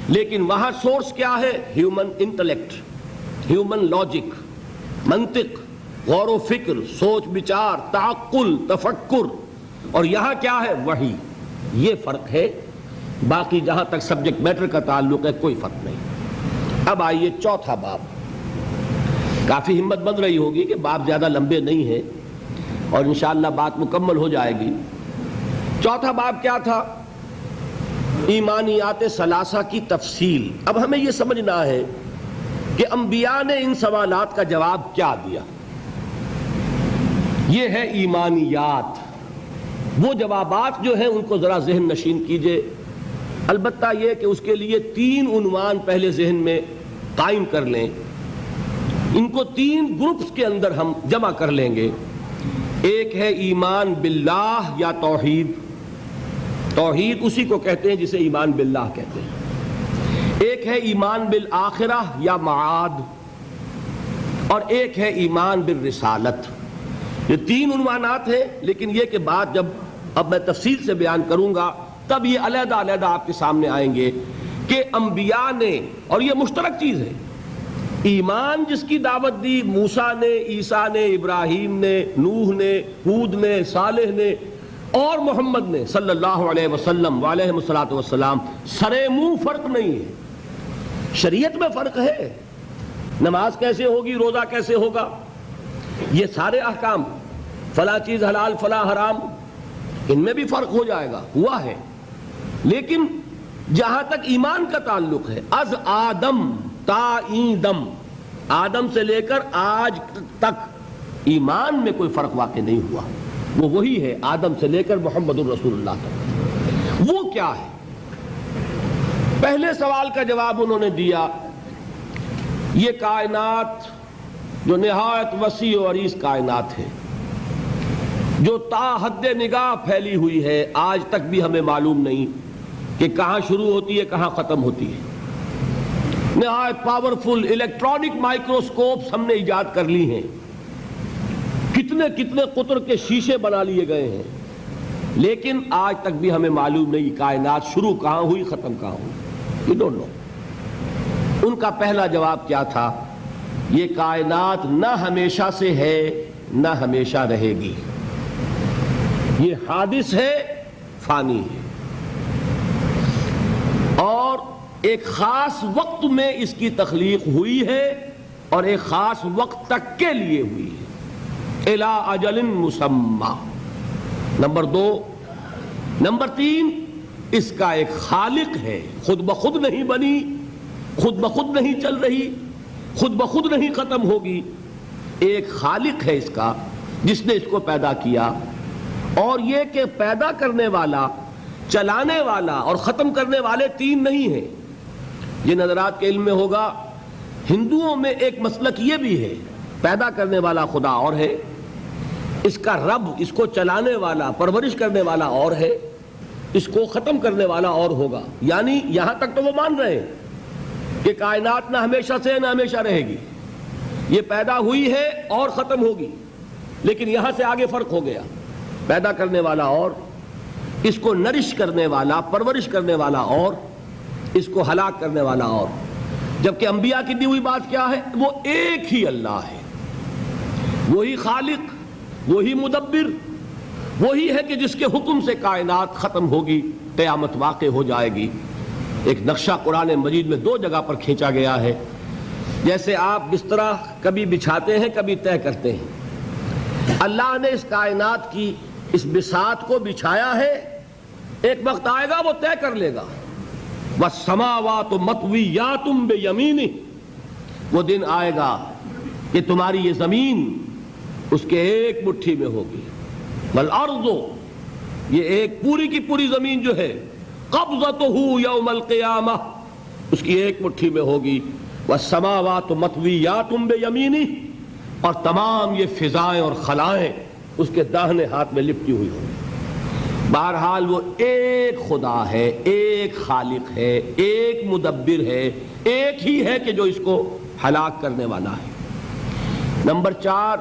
لیکن وہاں سورس کیا ہے؟ ہیومن انٹلیکٹ، ہیومن لاجک، منطق، غور و فکر، سوچ بچار، تعقل، تفکر، اور یہاں کیا ہے؟ وحی۔ یہ فرق ہے، باقی جہاں تک سبجیکٹ میٹر کا تعلق ہے کوئی فرق نہیں۔ اب آئیے چوتھا باب۔ کافی ہمت بن رہی ہوگی کہ باب زیادہ لمبے نہیں ہیں اور انشاءاللہ بات مکمل ہو جائے گی۔ چوتھا باب کیا تھا؟ ایمانیات ثلاثہ کی تفصیل۔ اب ہمیں یہ سمجھنا ہے کہ انبیاء نے ان سوالات کا جواب کیا دیا۔ یہ ہے ایمانیات۔ وہ جوابات جو ہیں ان کو ذرا ذہن نشین کیجئے، البتہ یہ کہ اس کے لیے 3 عنوان پہلے ذہن میں قائم کر لیں، ان کو 3 گروپس کے اندر ہم جمع کر لیں گے۔ ایک ہے ایمان باللہ یا توحید، توحید اسی کو کہتے ہیں جسے ایمان باللہ کہتے ہیں۔ ایک ہے ایمان بالآخرہ یا معاد، اور ایک ہے ایمان بالرسالت۔ یہ 3 عنوانات ہیں، لیکن یہ کہ بات جب اب میں تفصیل سے بیان کروں گا تب یہ علیحدہ علیحدہ آپ کے سامنے آئیں گے کہ انبیاء نے، اور یہ مشترک چیز ہے، ایمان جس کی دعوت دی موسیٰ نے، عیسیٰ نے، ابراہیم نے، نوح نے، ہود نے، صالح نے اور محمد نے صلی اللہ علیہ وسلم وعلیہ الصلوۃ والسلام، سرے منہ فرق نہیں ہے۔ شریعت میں فرق ہے، نماز کیسے ہوگی، روزہ کیسے ہوگا، یہ سارے احکام، فلاں چیز حلال فلاں حرام، ان میں بھی فرق ہو جائے گا، ہوا ہے۔ لیکن جہاں تک ایمان کا تعلق ہے، از آدم تا ایدم، آدم سے لے کر آج تک ایمان میں کوئی فرق واقع نہیں ہوا، وہ وہی ہے آدم سے لے کر محمد الرسول اللہ تک۔ وہ کیا ہے؟ پہلے سوال کا جواب انہوں نے دیا، یہ کائنات جو نہایت وسیع و عریض کائنات ہے، جو تا حد نگاہ پھیلی ہوئی ہے، آج تک بھی ہمیں معلوم نہیں کہ کہاں شروع ہوتی ہے کہاں ختم ہوتی ہے۔ نہایت پاورفل الیکٹرانک مائکروسکوپس ہم نے ایجاد کر لی ہیں، کتنے کتنے قطر کے شیشے بنا لیے گئے ہیں، لیکن آج تک بھی ہمیں معلوم نہیں کائنات شروع کہاں ہوئی ختم کہاں ہوئی۔ We don't know۔ ان کا پہلا جواب کیا تھا؟ یہ کائنات نہ ہمیشہ سے ہے نہ ہمیشہ رہے گی، یہ حادث ہے، فانی ہے، اور ایک خاص وقت میں اس کی تخلیق ہوئی ہے اور ایک خاص وقت تک کے لیے ہوئی ہے، الی اجل مسمی۔ نمبر 2، نمبر 3، اس کا ایک خالق ہے، خود بخود نہیں بنی، خود بخود نہیں چل رہی، خود بخود نہیں ختم ہوگی، ایک خالق ہے اس کا جس نے اس کو پیدا کیا۔ اور یہ کہ پیدا کرنے والا، چلانے والا اور ختم کرنے والے 3 نہیں ہیں۔ جن حضرات کے علم میں ہوگا، ہندوؤں میں ایک مسلک یہ بھی ہے، پیدا کرنے والا خدا اور ہے، اس کا رب، اس کو چلانے والا، پرورش کرنے والا اور ہے، اس کو ختم کرنے والا اور ہوگا۔ یعنی یہاں تک تو وہ مان رہے ہیں کہ کائنات نہ ہمیشہ سے نہ ہمیشہ رہے گی، یہ پیدا ہوئی ہے اور ختم ہوگی، لیکن یہاں سے آگے فرق ہو گیا، پیدا کرنے والا اور، اس کو نرش کرنے والا، پرورش کرنے والا اور، اس کو ہلاک کرنے والا اور۔ جبکہ انبیاء کی دی ہوئی بات کیا ہے؟ وہ ایک ہی اللہ ہے، وہی خالق، وہی مدبر، وہی ہے کہ جس کے حکم سے کائنات ختم ہوگی، قیامت واقع ہو جائے گی۔ ایک نقشہ قرآن مجید میں 2 جگہ پر کھینچا گیا ہے، جیسے آپ بسترا کبھی بچھاتے ہیں کبھی طے کرتے ہیں، اللہ نے اس کائنات کی اس بساط کو بچھایا ہے، ایک وقت آئے گا وہ طے کر لے گا۔ وَالسَّمَاوَاتُ مَطْوِيَّاتٌ بِيَمِينِهِ، وہ دن آئے گا کہ تمہاری یہ زمین اس کے ایک مٹھی میں ہوگی، وَالْأَرْضُ، یہ ایک پوری کی پوری زمین جو ہے، قَبْضَتُهُ يَوْمَ الْقِيَامَةِ، اس کی ایک مٹھی میں ہوگی۔ وَالسَّمَاوَاتُ مَطْوِيَّاتٌ بِيَمِينِهِ، اور تمام یہ فضائیں اور خلائیں اس کے داہنے ہاتھ میں لپٹی ہوئی ہوں۔ بہرحال وہ ایک خدا ہے، ایک خالق ہے، ایک مدبر ہے، ایک ہی ہے کہ جو اس کو ہلاک کرنے والا ہے۔ نمبر 4،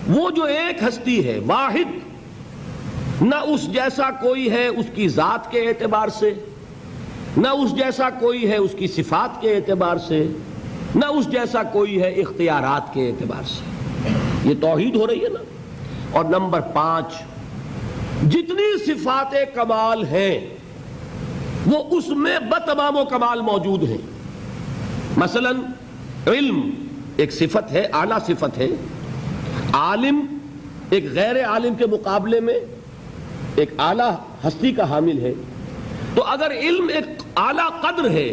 وہ جو ایک ہستی ہے، واحد، نہ اس جیسا کوئی ہے اس کی ذات کے اعتبار سے، نہ اس جیسا کوئی ہے اس کی صفات کے اعتبار سے، نہ اس جیسا کوئی ہے اختیارات کے اعتبار سے۔ یہ توحید ہو رہی ہے نا۔ اور نمبر 5، جتنی صفات کمال ہیں وہ اس میں بتمام و کمال موجود ہیں۔ مثلا علم ایک صفت ہے، اعلیٰ صفت ہے، عالم ایک غیر عالم کے مقابلے میں ایک اعلیٰ ہستی کا حامل ہے۔ تو اگر علم ایک اعلیٰ قدر ہے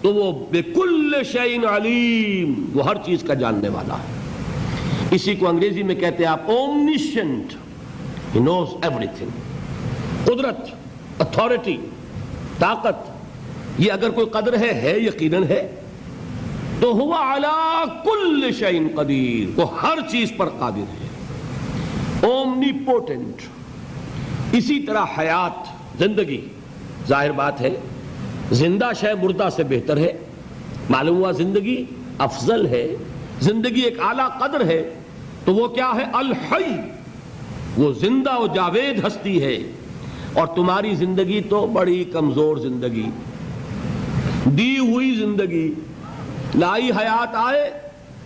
تو وہ بکل شیء علیم، وہ ہر چیز کا جاننے والا ہے۔ اسی کو انگریزی میں کہتے ہیں آپ اومنیشنٹ، he knows everything۔ قدرت، اتھارٹی، طاقت، یہ اگر کوئی قدر ہے یقیناً ہے، تو ہوا علی کل شیء قدیر، وہ ہر چیز پر قادر ہے، اومنی پوٹنٹ۔ اسی طرح حیات، زندگی، ظاہر بات ہے زندہ شے مردہ سے بہتر ہے، معلوم ہوا زندگی افضل ہے، زندگی ایک اعلیٰ قدر ہے، تو وہ کیا ہے؟ الحی، وہ زندہ و جاوید ہستی ہے۔ اور تمہاری زندگی تو بڑی کمزور زندگی، دی ہوئی زندگی، لائی حیات آئے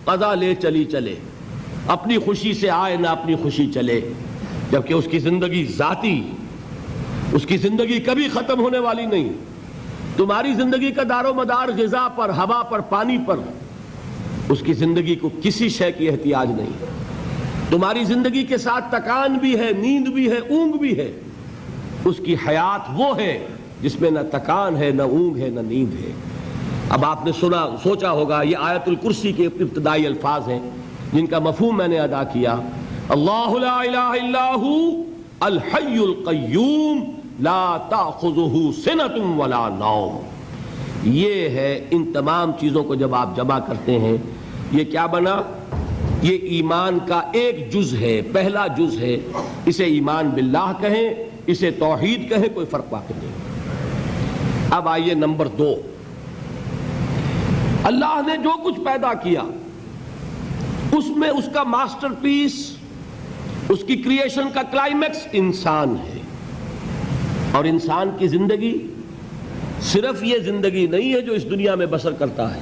قضا لے چلی چلے، اپنی خوشی سے آئے نہ اپنی خوشی چلے، جبکہ اس کی زندگی ذاتی، اس کی زندگی کبھی ختم ہونے والی نہیں۔ تمہاری زندگی کا دار و مدار غذا پر، ہوا پر، پانی پر، اس کی زندگی کو کسی شے کی احتیاج نہیں۔ تمہاری زندگی کے ساتھ تکان بھی ہے، نیند بھی ہے، اونگ بھی ہے، اس کی حیات وہ ہے جس میں نہ تکان ہے، نہ اونگ ہے، نہ نیند ہے۔ اب آپ نے سوچا ہوگا یہ آیت الکرسی کے ابتدائی الفاظ ہیں جن کا مفہوم میں نے ادا کیا، اللہ لا الہ الا ہو الحی القیوم لا تأخذہ سنۃ ولا نوم۔ یہ ہے، ان تمام چیزوں کو جب آپ جمع کرتے ہیں یہ کیا بنا؟ یہ ایمان کا ایک جز ہے، پہلا جز ہے۔ اسے ایمان باللہ کہیں، اسے توحید کہیں، کوئی فرق واقع نہیں۔ اب آئیے نمبر 2، اللہ نے جو کچھ پیدا کیا اس میں اس کا ماسٹر پیس، اس کی کریشن کا کلائمیکس انسان ہے۔ اور انسان کی زندگی صرف یہ زندگی نہیں ہے جو اس دنیا میں بسر کرتا ہے۔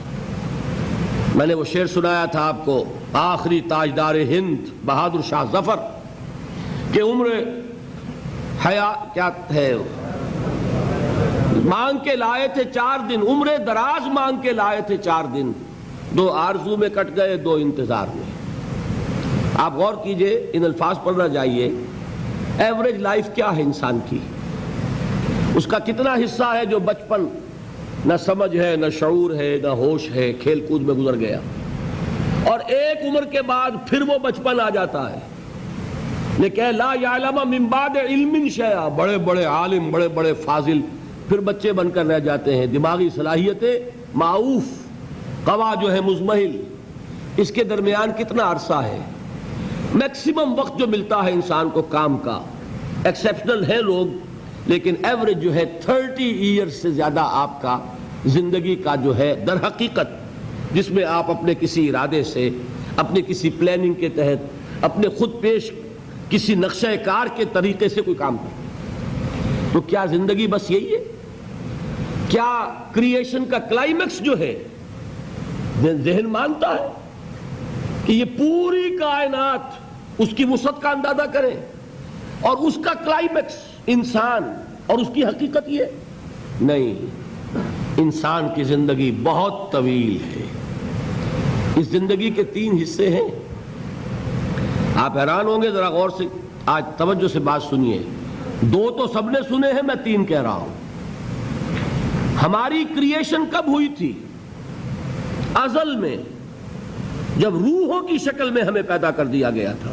میں نے وہ شعر سنایا تھا آپ کو، آخری تاجدار ہند بہادر شاہ ظفر کہ عمر حیات کیا ہے، مانگ کے لائے تھے 4 دن، عمر دراز مانگ کے لائے تھے 4 دن، 2 آرزو میں کٹ گئے، 2 انتظار میں۔ آپ غور کیجئے، ان الفاظ پر نہ جائیے۔ ایوریج لائف کیا ہے انسان کی؟ اس کا کتنا حصہ ہے جو بچپن، نہ سمجھ ہے، نہ شعور ہے، نہ ہوش ہے، کھیل کود میں گزر گیا، اور ایک عمر کے بعد پھر وہ بچپن آ جاتا ہے۔ لیکن لا یعلم من بعد علم شیئا، بڑے بڑے عالم، بڑے بڑے فاضل پھر بچے بن کر رہ جاتے ہیں، دماغی صلاحیتیں معوف، قوا جو ہے مزمحل۔ اس کے درمیان کتنا عرصہ ہے؟ میکسیمم وقت جو ملتا ہے انسان کو کام کا، ایکسیپشنل ہے لوگ، لیکن ایوریج جو ہے 30 ایئرز سے زیادہ آپ کا زندگی کا جو ہے در حقیقت، جس میں آپ اپنے کسی ارادے سے، اپنے کسی پلاننگ کے تحت، اپنے خود پیش کسی نقشہ کار کے طریقے سے کوئی کام کرتے۔ تو کیا زندگی بس یہی ہے؟ کیا کریشن کا کلائمیکس جو ہے ذہن مانتا ہے کہ یہ پوری کائنات اس کی وسعت کا اندازہ کرے اور اس کا کلائمیکس انسان اور اس کی حقیقت یہ نہیں؟ انسان کی زندگی بہت طویل ہے، اس زندگی کے 3 حصے ہیں. آپ حیران ہوں گے، ذرا غور سے آج توجہ سے بات سنیے. 2 تو سب نے سنے ہیں، میں 3 کہہ رہا ہوں. ہماری کریشن کب ہوئی تھی؟ ازل میں، جب روحوں کی شکل میں ہمیں پیدا کر دیا گیا تھا،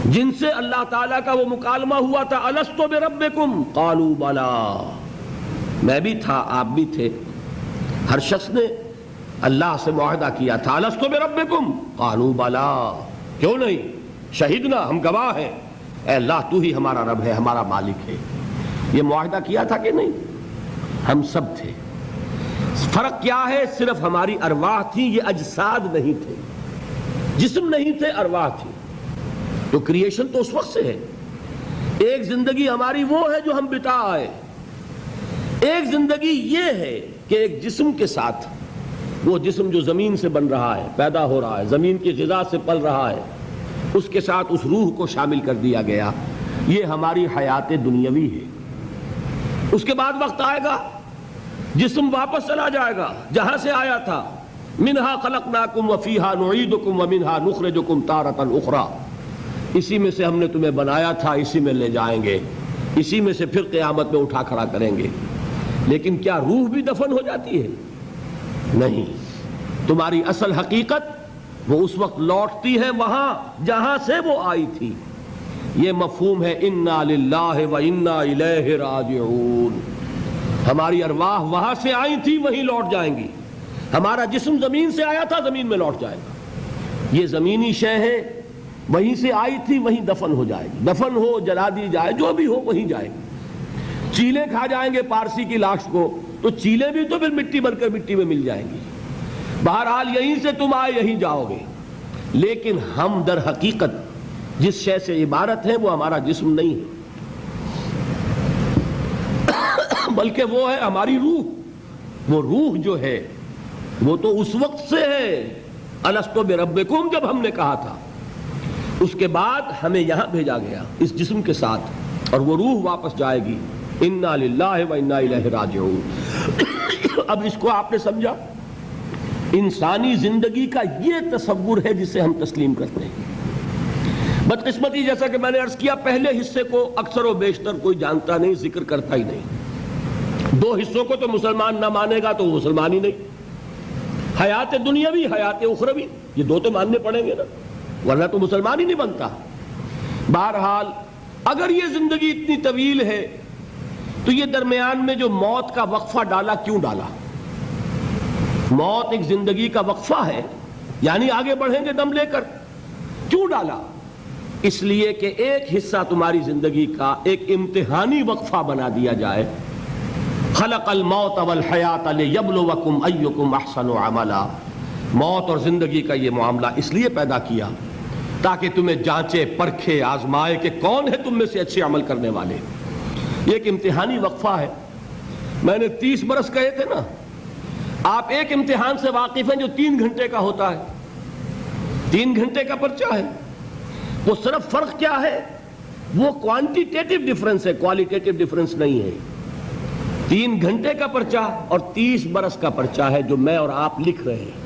جن سے اللہ تعالیٰ کا وہ مکالمہ ہوا تھا، الست بربکم قالوا بلا. میں بھی تھا، آپ بھی تھے. ہر شخص نے اللہ سے معاہدہ کیا تھا، الست بربکم قالوا بلا. کیوں نہیں؟ شہیدنا، ہم گواہ ہیں، اے اللہ تو ہی ہمارا رب ہے، ہمارا مالک ہے. یہ معاہدہ کیا تھا کہ نہیں؟ ہم سب تھے. فرق کیا ہے؟ صرف ہماری ارواح تھی، یہ اجساد نہیں تھے، جسم نہیں تھے، ارواح تھی. تو کریشن تو اس وقت سے ہے. ایک زندگی ہماری وہ ہے جو ہم بتا آئے. ایک زندگی یہ ہے کہ ایک جسم کے ساتھ، وہ جسم جو زمین سے بن رہا ہے، پیدا ہو رہا ہے، زمین کی غذا سے پل رہا ہے، اس کے ساتھ اس روح کو شامل کر دیا گیا. یہ ہماری حیات دنیاوی ہے. اس کے بعد وقت آئے گا، جسم واپس چلا جائے گا جہاں سے آیا تھا. منہا خلقناکم وفیہا نعیدکم ومنہا نخرجکم تارۃ اخری. اسی میں سے ہم نے تمہیں بنایا تھا، اسی میں لے جائیں گے، اسی میں سے پھر قیامت میں اٹھا کھڑا کریں گے. لیکن کیا روح بھی دفن ہو جاتی ہے؟ نہیں. تمہاری اصل حقیقت وہ اس وقت لوٹتی ہے وہاں جہاں سے وہ آئی تھی. یہ مفہوم ہے انا للہ و انا الیہ راجعون. ہماری ارواح وہاں سے آئی تھی، وہیں لوٹ جائیں گی. ہمارا جسم زمین سے آیا تھا، زمین میں لوٹ جائے گا. یہ زمینی شے ہے، وہیں سے آئی تھی، وہیں دفن ہو جائے گی. دفن ہو، جلا دی جائے، جو بھی ہو وہیں جائے گی. چیلے کھا جائیں گے پارسی کی لاش کو، تو چیلے بھی تو پھر مٹی بن کر مٹی میں مل جائیں گی. بہرحال یہیں سے تم آئے، یہیں جاؤ گے. لیکن ہم در حقیقت جس شے سے عبارت ہے وہ ہمارا جسم نہیں ہے، بلکہ وہ ہے ہماری روح. وہ روح جو ہے وہ تو اس وقت سے ہے، الست بربکم، جب ہم نے کہا تھا. اس کے بعد ہمیں یہاں بھیجا گیا اس جسم کے ساتھ، اور وہ روح واپس جائے گی. انا للہ و انا الیہ راجعون. اب اس کو آپ نے سمجھا؟ انسانی زندگی کا یہ تصور ہے جسے ہم تسلیم کرتے ہیں. بدقسمتی جیسا کہ میں نے عرض کیا، پہلے حصے کو اکثر و بیشتر کوئی جانتا نہیں، ذکر کرتا ہی نہیں. 2 حصوں کو تو مسلمان نہ مانے گا تو وہ مسلمان ہی نہیں. حیات دنیاوی، حیات اخروی، یہ 2 تو ماننے پڑیں گے نا، ورنہ تو مسلمان ہی نہیں بنتا. بہرحال اگر یہ زندگی اتنی طویل ہے تو یہ درمیان میں جو موت کا وقفہ ڈالا، کیوں ڈالا؟ موت ایک زندگی کا وقفہ ہے، یعنی آگے بڑھیں گے دم لے کر. کیوں ڈالا؟ اس لیے کہ ایک حصہ تمہاری زندگی کا ایک امتحانی وقفہ بنا دیا جائے. خلق الموت والحیات لیبلوکم ایکم احسن عملا. موت اور زندگی کا یہ معاملہ اس لیے پیدا کیا تاکہ تمہیں جانچے، پرکھے، آزمائے کہ کون ہے تم میں سے اچھے عمل کرنے والے. یہ ایک امتحانی وقفہ ہے. میں نے 30 برس کہے تھے نا. آپ ایک امتحان سے واقف ہیں جو 3 گھنٹے کا ہوتا ہے. 3 گھنٹے کا پرچہ ہے. وہ صرف فرق کیا ہے؟ وہ کوانٹیٹیو ڈیفرنس ہے، کوالیٹیٹیو ڈیفرنس نہیں ہے. 3 گھنٹے کا پرچہ اور 30 برس کا پرچہ ہے جو میں اور آپ لکھ رہے ہیں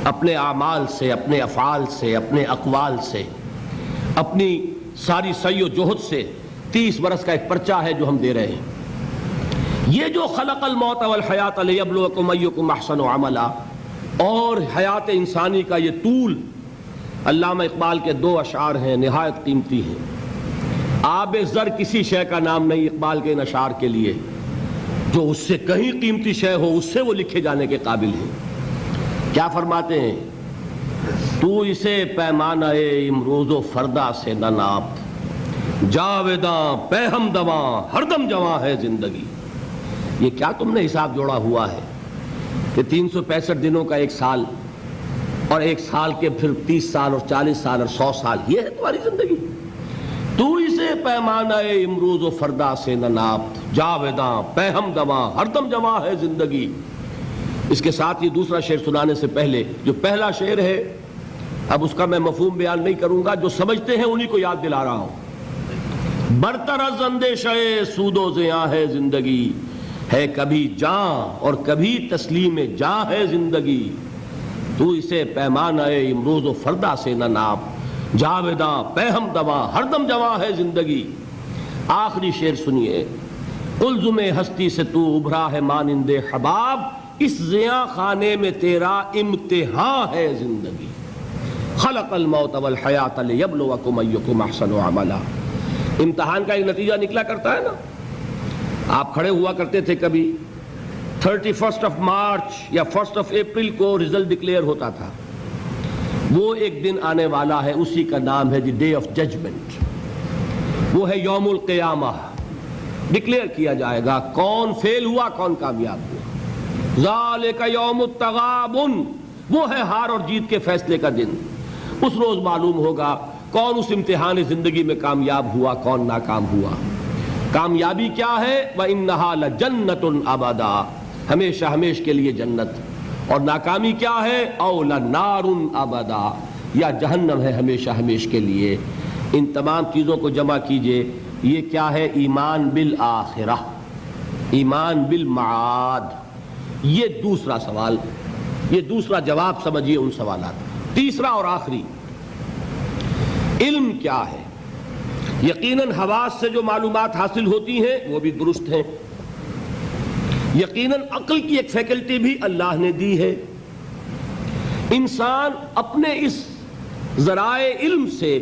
اپنے اعمال سے، اپنے افعال سے، اپنے اقوال سے، اپنی ساری سعی و جہد سے. 30 برس کا ایک پرچہ ہے جو ہم دے رہے ہیں. یہ جو خلق الموت والحیات لیبلوکم ایکم احسن عملا اور حیات انسانی کا یہ طول، علامہ اقبال کے 2 اشعار ہیں، نہایت قیمتی ہیں. آب زر کسی شے کا نام نہیں اقبال کے ان اشعار کے لیے. جو اس سے کہیں قیمتی شے ہو اس سے وہ لکھے جانے کے قابل ہیں. کیا فرماتے ہیں؟ تو اسے پیمانہ امروز و فردا سے نہ ناپ، جاویداں پہم دواں ہر دم جواں ہے زندگی. یہ کیا تم نے حساب جوڑا ہوا ہے کہ 365 دنوں کا 1 سال، اور 1 سال کے پھر 30 سال اور 40 سال اور 100 سال، یہ ہے تمہاری زندگی؟ تو اسے پیمانہ امروز و فردا سے نہ ناپ، جاویداں پہم دواں ہر دم جواں ہے زندگی. اس کے ساتھ یہ دوسرا شعر سنانے سے پہلے جو پہلا شعر ہے، اب اس کا میں مفہوم بیان نہیں کروں گا، جو سمجھتے ہیں انہی کو یاد دلا رہا ہوں. برتر از اندیشہ سود و زیاں ہے زندگی، ہے کبھی جاں اور کبھی تسلیم جاں ہے زندگی. تو اسے پیمانہ امروز و فردا سے نہ ناپ، جاویداں پہم دوا ہر دم جواں ہے زندگی۔ آخری شعر سنیے، قلزم ہستی سے تو ابھرا ہے مانند حباب، اس زیاں خانے میں تیرا امتحان ہے زندگی۔ خلق الموت والحیات لیبلوکم ایکم احسن عملا۔ امتحان کا ایک نتیجہ نکلا کرتا ہے نا۔ آپ کھڑے ہوا کرتے تھے کبھی 31 مارچ یا 1 اپریل کو رزلٹ ڈکلیئر ہوتا تھا۔ وہ ایک دن آنے والا ہے، اسی کا نام ہے دی ڈے آف ججمنٹ، وہ ہے یوم القیامہ۔ ڈکلیئر کیا جائے گا کون فیل ہوا کون کامیاب ہوا۔ ذالک یوم التغابن، وہ ہے ہار اور جیت کے فیصلے کا دن۔ اس روز معلوم ہوگا کون اس امتحان زندگی میں کامیاب ہوا کون ناکام ہوا۔ کامیابی کیا ہے؟ وَإِنَّهَا لَجَنَّةٌ أَبَدًا، ہمیشہ ہمیش کے لیے جنت۔ اور ناکامی کیا ہے؟ أَوْ لَنَارٌ أَبَدًا، یا جہنم ہے ہمیشہ ہمیش کے لیے۔ ان تمام چیزوں کو جمع کیجئے، یہ کیا ہے؟ ایمان بالآخرہ، ایمان بالمعاد۔ یہ دوسرا سوال، یہ دوسرا جواب سمجھیے ان سوالات۔ تیسرا اور آخری، علم کیا ہے؟ یقیناً حواس سے جو معلومات حاصل ہوتی ہیں وہ بھی درست ہیں، یقیناً عقل کی ایک فیکلٹی بھی اللہ نے دی ہے۔ انسان اپنے اس ذرائع علم سے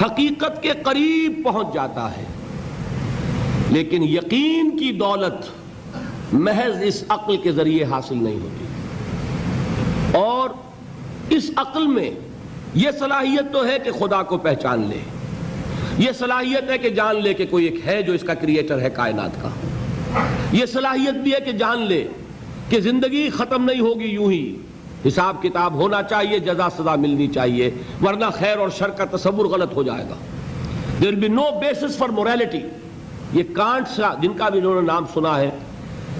حقیقت کے قریب پہنچ جاتا ہے، لیکن یقین کی دولت محض اس عقل کے ذریعے حاصل نہیں ہوتی۔ اور اس عقل میں یہ صلاحیت تو ہے کہ خدا کو پہچان لے، یہ صلاحیت ہے کہ جان لے کہ کوئی ایک ہے جو اس کا کریٹر ہے کائنات کا، یہ صلاحیت بھی ہے کہ جان لے کہ زندگی ختم نہیں ہوگی یوں ہی، حساب کتاب ہونا چاہیے، جزا سزا ملنی چاہیے، ورنہ خیر اور شر کا تصور غلط ہو جائے گا۔ There will be no basis for morality۔ یہ کانٹ جن کا بھی انہوں نے نام سنا ہے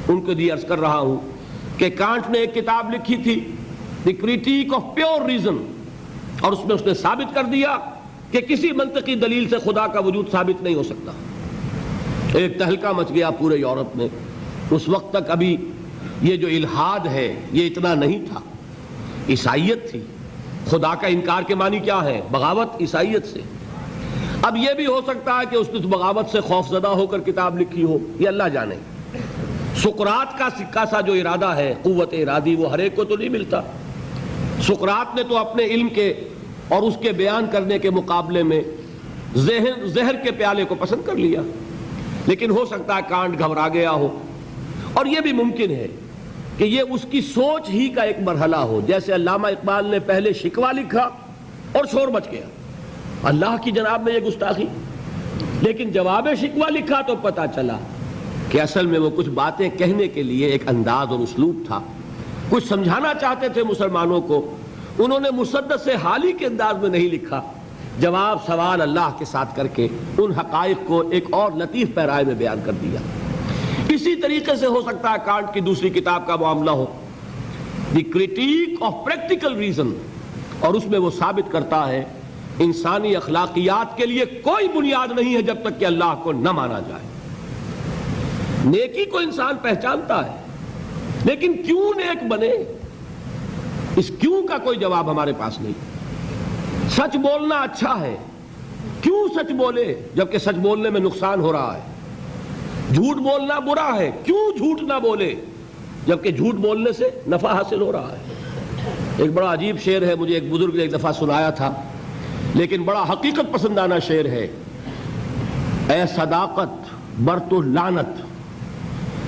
ان کو بھی عرض کر رہا ہوں کہ کانٹ نے ایک کتاب لکھی تھی دی کریٹیک آف پیور ریزن، اور اس میں اس نے ثابت کر دیا کہ کسی منطقی دلیل سے خدا کا وجود ثابت نہیں ہو سکتا۔ ایک تہلکہ مچ گیا پورے یورپ میں۔ اس وقت تک ابھی یہ جو الحاد ہے یہ اتنا نہیں تھا، عیسائیت تھی۔ خدا کا انکار کے معنی کیا ہے؟ بغاوت عیسائیت سے۔ اب یہ بھی ہو سکتا ہے کہ اس نے بغاوت سے خوف زدہ ہو کر کتاب لکھی ہو، یہ اللہ جانے۔ سقراط کا سکہ سا جو ارادہ ہے، قوت ارادی، وہ ہر ایک کو تو نہیں ملتا۔ سقراط نے تو اپنے علم کے اور اس کے بیان کرنے کے مقابلے میں زہر کے پیالے کو پسند کر لیا، لیکن ہو سکتا ہے کانٹ گھبرا گیا ہو۔ اور یہ بھی ممکن ہے کہ یہ اس کی سوچ ہی کا ایک مرحلہ ہو، جیسے علامہ اقبال نے پہلے شکوہ لکھا اور شور مچ گیا، اللہ کی جناب میں یہ گستاخی، لیکن جواب شکوہ لکھا تو پتہ چلا کہ اصل میں وہ کچھ باتیں کہنے کے لیے ایک انداز اور اسلوب تھا، کچھ سمجھانا چاہتے تھے مسلمانوں کو، انہوں نے مسدس سے حالی کے انداز میں نہیں لکھا، جواب سوال اللہ کے ساتھ کر کے ان حقائق کو ایک اور لطیف پیرائے میں بیان کر دیا۔ اسی طریقے سے ہو سکتا ہے کانٹ کی دوسری کتاب کا معاملہ ہو، دی کریٹیک آف پریکٹیکل ریزن، اور اس میں وہ ثابت کرتا ہے انسانی اخلاقیات کے لیے کوئی بنیاد نہیں ہے جب تک کہ اللہ کو نہ مانا جائے۔ نیکی کو انسان پہچانتا ہے، لیکن کیوں نیک بنے، اس کیوں کا کوئی جواب ہمارے پاس نہیں۔ سچ بولنا اچھا ہے، کیوں سچ بولے جبکہ سچ بولنے میں نقصان ہو رہا ہے؟ جھوٹ بولنا برا ہے، کیوں جھوٹ نہ بولے جبکہ جھوٹ بولنے سے نفع حاصل ہو رہا ہے؟ ایک بڑا عجیب شعر ہے، مجھے ایک بزرگ نے ایک دفعہ سنایا تھا، لیکن بڑا حقیقت پسندانہ شعر ہے۔ اے صداقت بر تو لعنت،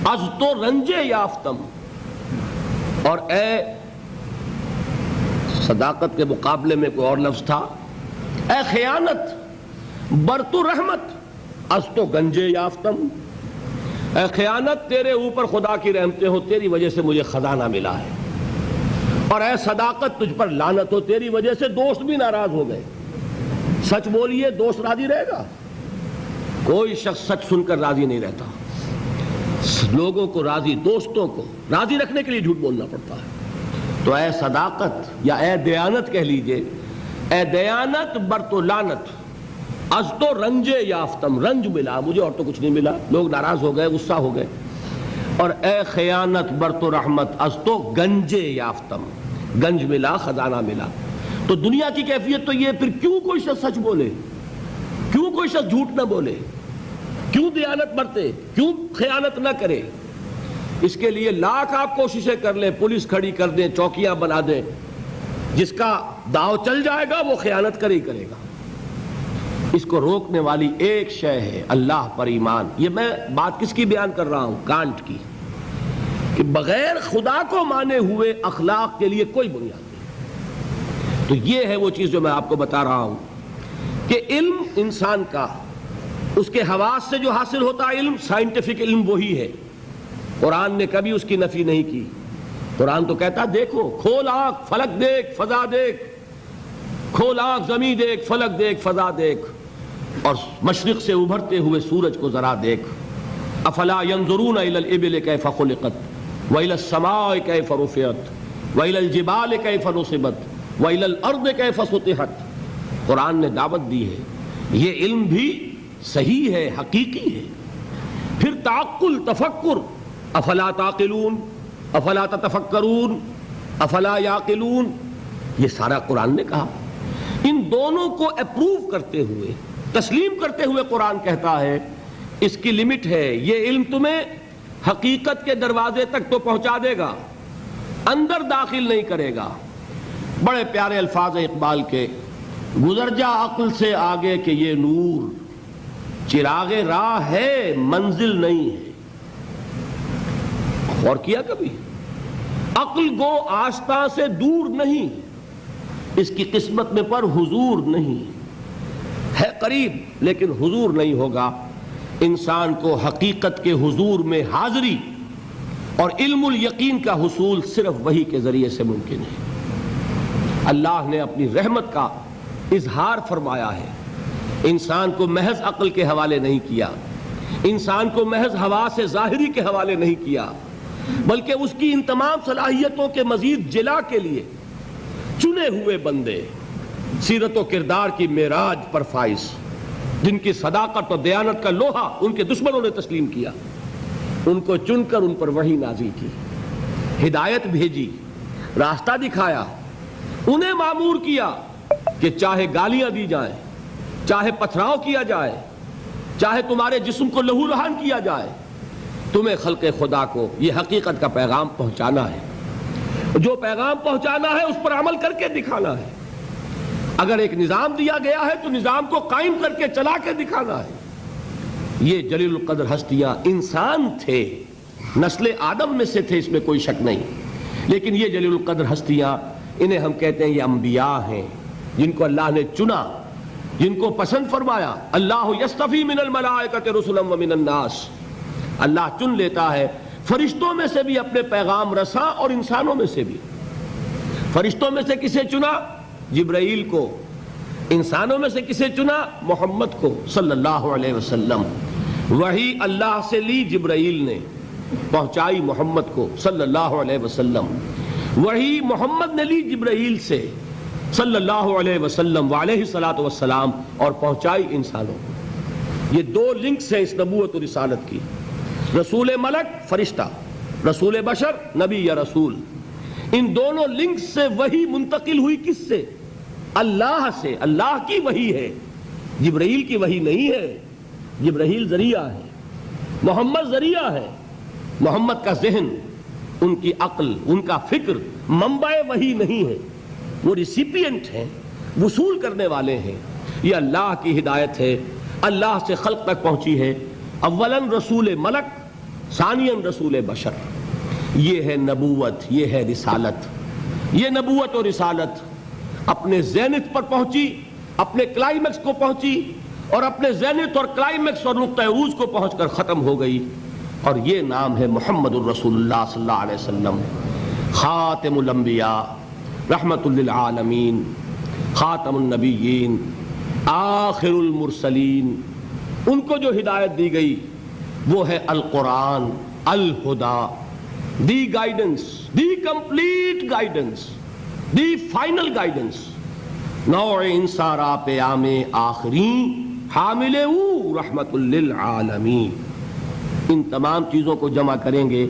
از تو رنجے یافتم، اور اے صداقت کے مقابلے میں کوئی اور لفظ تھا، اے خیانت بر تو رحمت، از تو گنجے یافتم، اے خیانت تیرے اوپر خدا کی رحمتیں ہو، تیری وجہ سے مجھے خزانہ ملا ہے، اور اے صداقت تجھ پر لعنت ہو، تیری وجہ سے دوست بھی ناراض ہو گئے۔ سچ بولیے، دوست راضی رہے گا؟ کوئی شخص سچ سن کر راضی نہیں رہتا، لوگوں کو راضی، دوستوں کو راضی رکھنے کے لیے جھوٹ بولنا پڑتا ہے۔ تو اے صداقت یا اے دیانت کہہ لیجئے، اے دیانت بر تو لعنت، از تو رنجے یافتم، رنج ملا مجھے اور تو کچھ نہیں ملا، لوگ ناراض ہو گئے، غصہ ہو گئے، اور اے خیانت بر تو رحمت، از تو گنجے یافتم، گنج ملا، خزانہ ملا۔ تو دنیا کی کیفیت تو یہ، پھر کیوں کوئی شخص سچ بولے، کیوں کوئی شخص جھوٹ نہ بولے، کیوں دیانت برتے، کیوں خیانت نہ کرے؟ اس کے لیے لاکھ آپ کوششیں کر لیں، پولیس کھڑی کر دیں، چوکیاں بنا دیں، جس کا داؤ چل جائے گا وہ خیانت کرے ہی کرے گا۔ اس کو روکنے والی ایک شے ہے اللہ پر ایمان۔ یہ میں بات کس کی بیان کر رہا ہوں؟ کانٹ کی، کہ بغیر خدا کو مانے ہوئے اخلاق کے لیے کوئی بنیاد نہیں۔ تو یہ ہے وہ چیز جو میں آپ کو بتا رہا ہوں کہ علم انسان کا، اس کے حواس سے جو حاصل ہوتا ہے علم، سائنٹیفک علم وہی ہے۔ قرآن نے کبھی اس کی نفی نہیں کی۔ قرآن تو کہتا دیکھو، کھول آنکھ، فلک دیکھ، فضا دیکھ، کھول آنکھ، زمین دیکھ، فلک دیکھ، فضا دیکھ، اور مشرق سے ابھرتے ہوئے سورج کو ذرا دیکھ۔ افلا ينظرون الى الابل كيف خلقت والى السماء كيف رفعت والى الجبال كيف نصبت والى الارض كيف سطحت۔ قرآن نے دعوت دی ہے، یہ علم بھی صحیح ہے، حقیقی ہے۔ پھر تعقل، تفکر، افلا تعقلون، افلا تتفکرون، افلا یعقلون، یہ سارا قرآن نے کہا۔ ان دونوں کو اپروو کرتے ہوئے، تسلیم کرتے ہوئے قرآن کہتا ہے اس کی لمٹ ہے، یہ علم تمہیں حقیقت کے دروازے تک تو پہنچا دے گا، اندر داخل نہیں کرے گا۔ بڑے پیارے الفاظ ہیں اقبال کے، گزر جا عقل سے آگے کہ یہ نور چراغ راہ ہے، منزل نہیں ہے۔ اور کیا کبھی؟ عقل گو آستاں سے دور نہیں، اس کی قسمت میں پر حضور نہیں ہے، قریب لیکن حضور نہیں ہوگا۔ انسان کو حقیقت کے حضور میں حاضری اور علم الیقین کا حصول صرف وحی کے ذریعے سے ممکن ہے۔ اللہ نے اپنی رحمت کا اظہار فرمایا ہے، انسان کو محض عقل کے حوالے نہیں کیا، انسان کو محض حواس ظاہری کے حوالے نہیں کیا، بلکہ اس کی ان تمام صلاحیتوں کے مزید جلا کے لیے چنے ہوئے بندے، سیرت و کردار کی معراج پر فائز، جن کی صداقت اور دیانت کا لوہا ان کے دشمنوں نے تسلیم کیا، ان کو چن کر ان پر وحی نازل کی، ہدایت بھیجی، راستہ دکھایا، انہیں مامور کیا کہ چاہے گالیاں دی جائیں، چاہے پتھراؤ کیا جائے، چاہے تمہارے جسم کو لہو لہان کیا جائے، تمہیں خلق خدا کو یہ حقیقت کا پیغام پہنچانا ہے، جو پیغام پہنچانا ہے اس پر عمل کر کے دکھانا ہے۔ اگر ایک نظام دیا گیا ہے تو نظام کو قائم کر کے چلا کے دکھانا ہے۔ یہ جلیل القدر ہستیاں انسان تھے، نسل آدم میں سے تھے، اس میں کوئی شک نہیں، لیکن یہ جلیل القدر ہستیاں، انہیں ہم کہتے ہیں یہ انبیاء ہیں، جن کو اللہ نے چنا، جن کو پسند فرمایا۔ اللہ یصطفی من الملائکۃ رسلا ومن الناس، اللہ چن لیتا ہے فرشتوں میں سے بھی اپنے پیغام رساں اور انسانوں میں سے بھی۔ فرشتوں میں سے کسے چنا؟ جبرائیل کو۔ انسانوں میں سے کسے چنا؟ محمد کو صلی اللہ علیہ وسلم۔ وحی اللہ سے لی جبرائیل نے، پہنچائی محمد کو صلی اللہ علیہ وسلم۔ وحی محمد نے لی جبرائیل سے صلی اللہ علیہ وسلم وعلیہ الصلاۃ والسلام، اور پہنچائی انسانوں کو۔ یہ دو لنکس ہیں اس نبوت و رسالت کی، رسول ملک فرشتہ، رسول بشر نبی یا رسول۔ ان دونوں لنکس سے وحی منتقل ہوئی کس سے؟ اللہ سے۔ اللہ کی وحی ہے، جبرائیل کی وحی نہیں ہے۔ جبرائیل ذریعہ ہے، محمد ذریعہ ہے۔ محمد کا ذہن، ان کی عقل، ان کا فکر منبع وحی نہیں ہے، وہ ریسیپینٹ ہیں، وصول کرنے والے ہیں۔ یہ اللہ کی ہدایت ہے، اللہ سے خلق تک پہنچی ہے۔ اولاً رسول ملک، ثانیاً رسول بشر۔ یہ ہے نبوت، یہ ہے رسالت۔ یہ نبوت اور رسالت اپنے زینت پر پہنچی، اپنے کلائمیکس کو پہنچی، اور اپنے زینت اور کلائمیکس اور نقطہ عروج کو پہنچ کر ختم ہو گئی، اور یہ نام ہے محمد الرسول اللہ صلی اللہ علیہ وسلم، خاتم الانبیاء، رحمت للعالمین، خاتم النبیین، آخر المرسلین۔ ان کو جو ہدایت دی گئی وہ ہے القرآن، ul Huda, the guidance, the complete guidance, the final guidance. نوع انسارا پیام آخری حامل او رحمت للعالمین۔ ان تمام چیزوں کو جمع کریں گے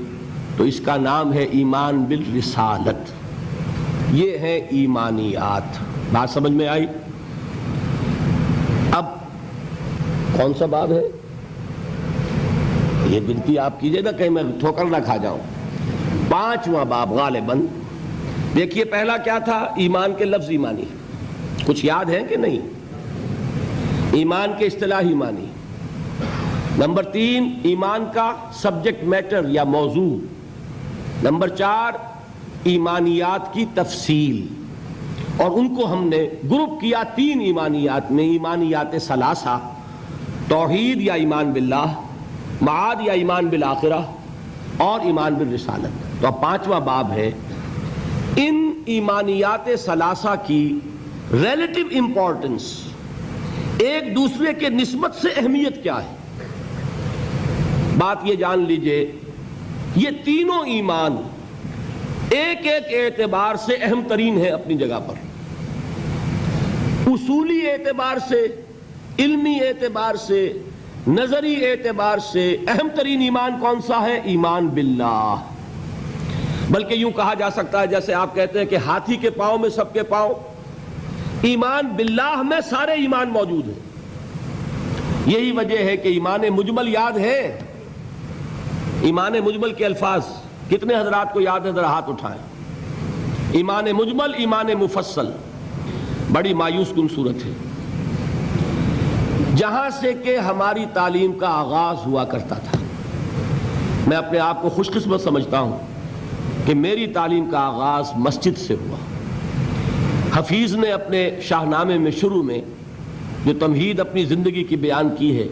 تو اس کا نام ہے ایمان بالرسالت۔ یہ ہیں ایمانیات. بات سمجھ میں آئی؟ اب کون سا باب ہے؟ یہ بنتی آپ کیجئے نا کہیں میں ٹھوکر نہ کھا جاؤں. 5واں باب غالباً. دیکھیے پہلا کیا تھا؟ ایمان کے لفظ ایمانی. کچھ یاد ہے کہ نہیں؟ ایمان کے اصطلاحی معنی. نمبر 3 ایمان کا سبجیکٹ میٹر یا موضوع. نمبر 4 ایمانیات کی تفصیل. اور ان کو ہم نے گروپ کیا 3 ایمانیات میں. ایمانیات ثلاثہ، توحید یا ایمان باللہ، معاد یا ایمان بالآخرہ، اور ایمان بالرسالت. تو اب 5واں باب ہے. ان ایمانیات ثلاثہ کی ریلیٹو امپورٹنس، ایک دوسرے کے نسبت سے اہمیت کیا ہے. بات یہ جان لیجئے یہ تینوں ایمان ایک ایک اعتبار سے اہم ترین ہے اپنی جگہ پر. اصولی اعتبار سے، علمی اعتبار سے، نظری اعتبار سے اہم ترین ایمان کون سا ہے؟ ایمان باللہ. بلکہ یوں کہا جا سکتا ہے جیسے آپ کہتے ہیں کہ ہاتھی کے پاؤں میں سب کے پاؤں، ایمان باللہ میں سارے ایمان موجود ہیں. یہی وجہ ہے کہ ایمان مجمل یاد ہے. ایمان مجمل کے الفاظ کتنے حضرات کو یاد ہے؟ ذرا ہاتھ اٹھائیں. ایمان مجمل، ایمان مفصل، بڑی مایوس کن صورت ہے. جہاں سے کہ ہماری تعلیم کا آغاز ہوا کرتا تھا. میں اپنے آپ کو خوش قسمت سمجھتا ہوں کہ میری تعلیم کا آغاز مسجد سے ہوا. حفیظ نے اپنے شاہنامے میں شروع میں جو تمہید اپنی زندگی کی بیان کی ہے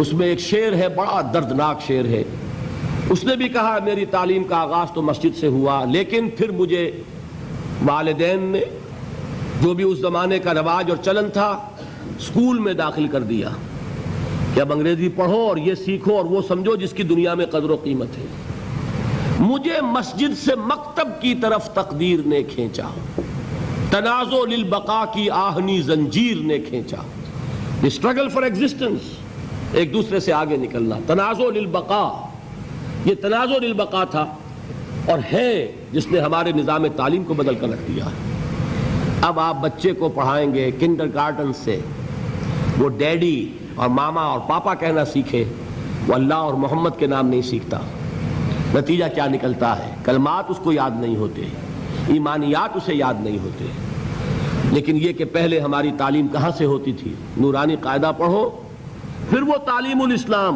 اس میں ایک شعر ہے، بڑا دردناک شعر ہے. اس نے بھی کہا میری تعلیم کا آغاز تو مسجد سے ہوا، لیکن پھر مجھے والدین نے جو بھی اس زمانے کا رواج اور چلن تھا اسکول میں داخل کر دیا کہ اب انگریزی پڑھو اور یہ سیکھو اور وہ سمجھو جس کی دنیا میں قدر و قیمت ہے. مجھے مسجد سے مکتب کی طرف تقدیر نے کھینچا، تنازع للبقاء کی آہنی زنجیر نے کھینچا. اسٹرگل فار ایگزسٹنس، ایک دوسرے سے آگے نکلنا. تنازع للبقاء، یہ تنازع للبقاء تھا اور ہے جس نے ہمارے نظام تعلیم کو بدل کر رکھ دیا. اب آپ بچے کو پڑھائیں گے کنڈر گارڈن سے، وہ ڈیڈی اور ماما اور پاپا کہنا سیکھے، وہ اللہ اور محمد کے نام نہیں سیکھتا. نتیجہ کیا نکلتا ہے؟ کلمات اس کو یاد نہیں ہوتے، ایمانیات اسے یاد نہیں ہوتے. لیکن یہ کہ پہلے ہماری تعلیم کہاں سے ہوتی تھی؟ نورانی قاعدہ پڑھو، پھر وہ تعلیم الاسلام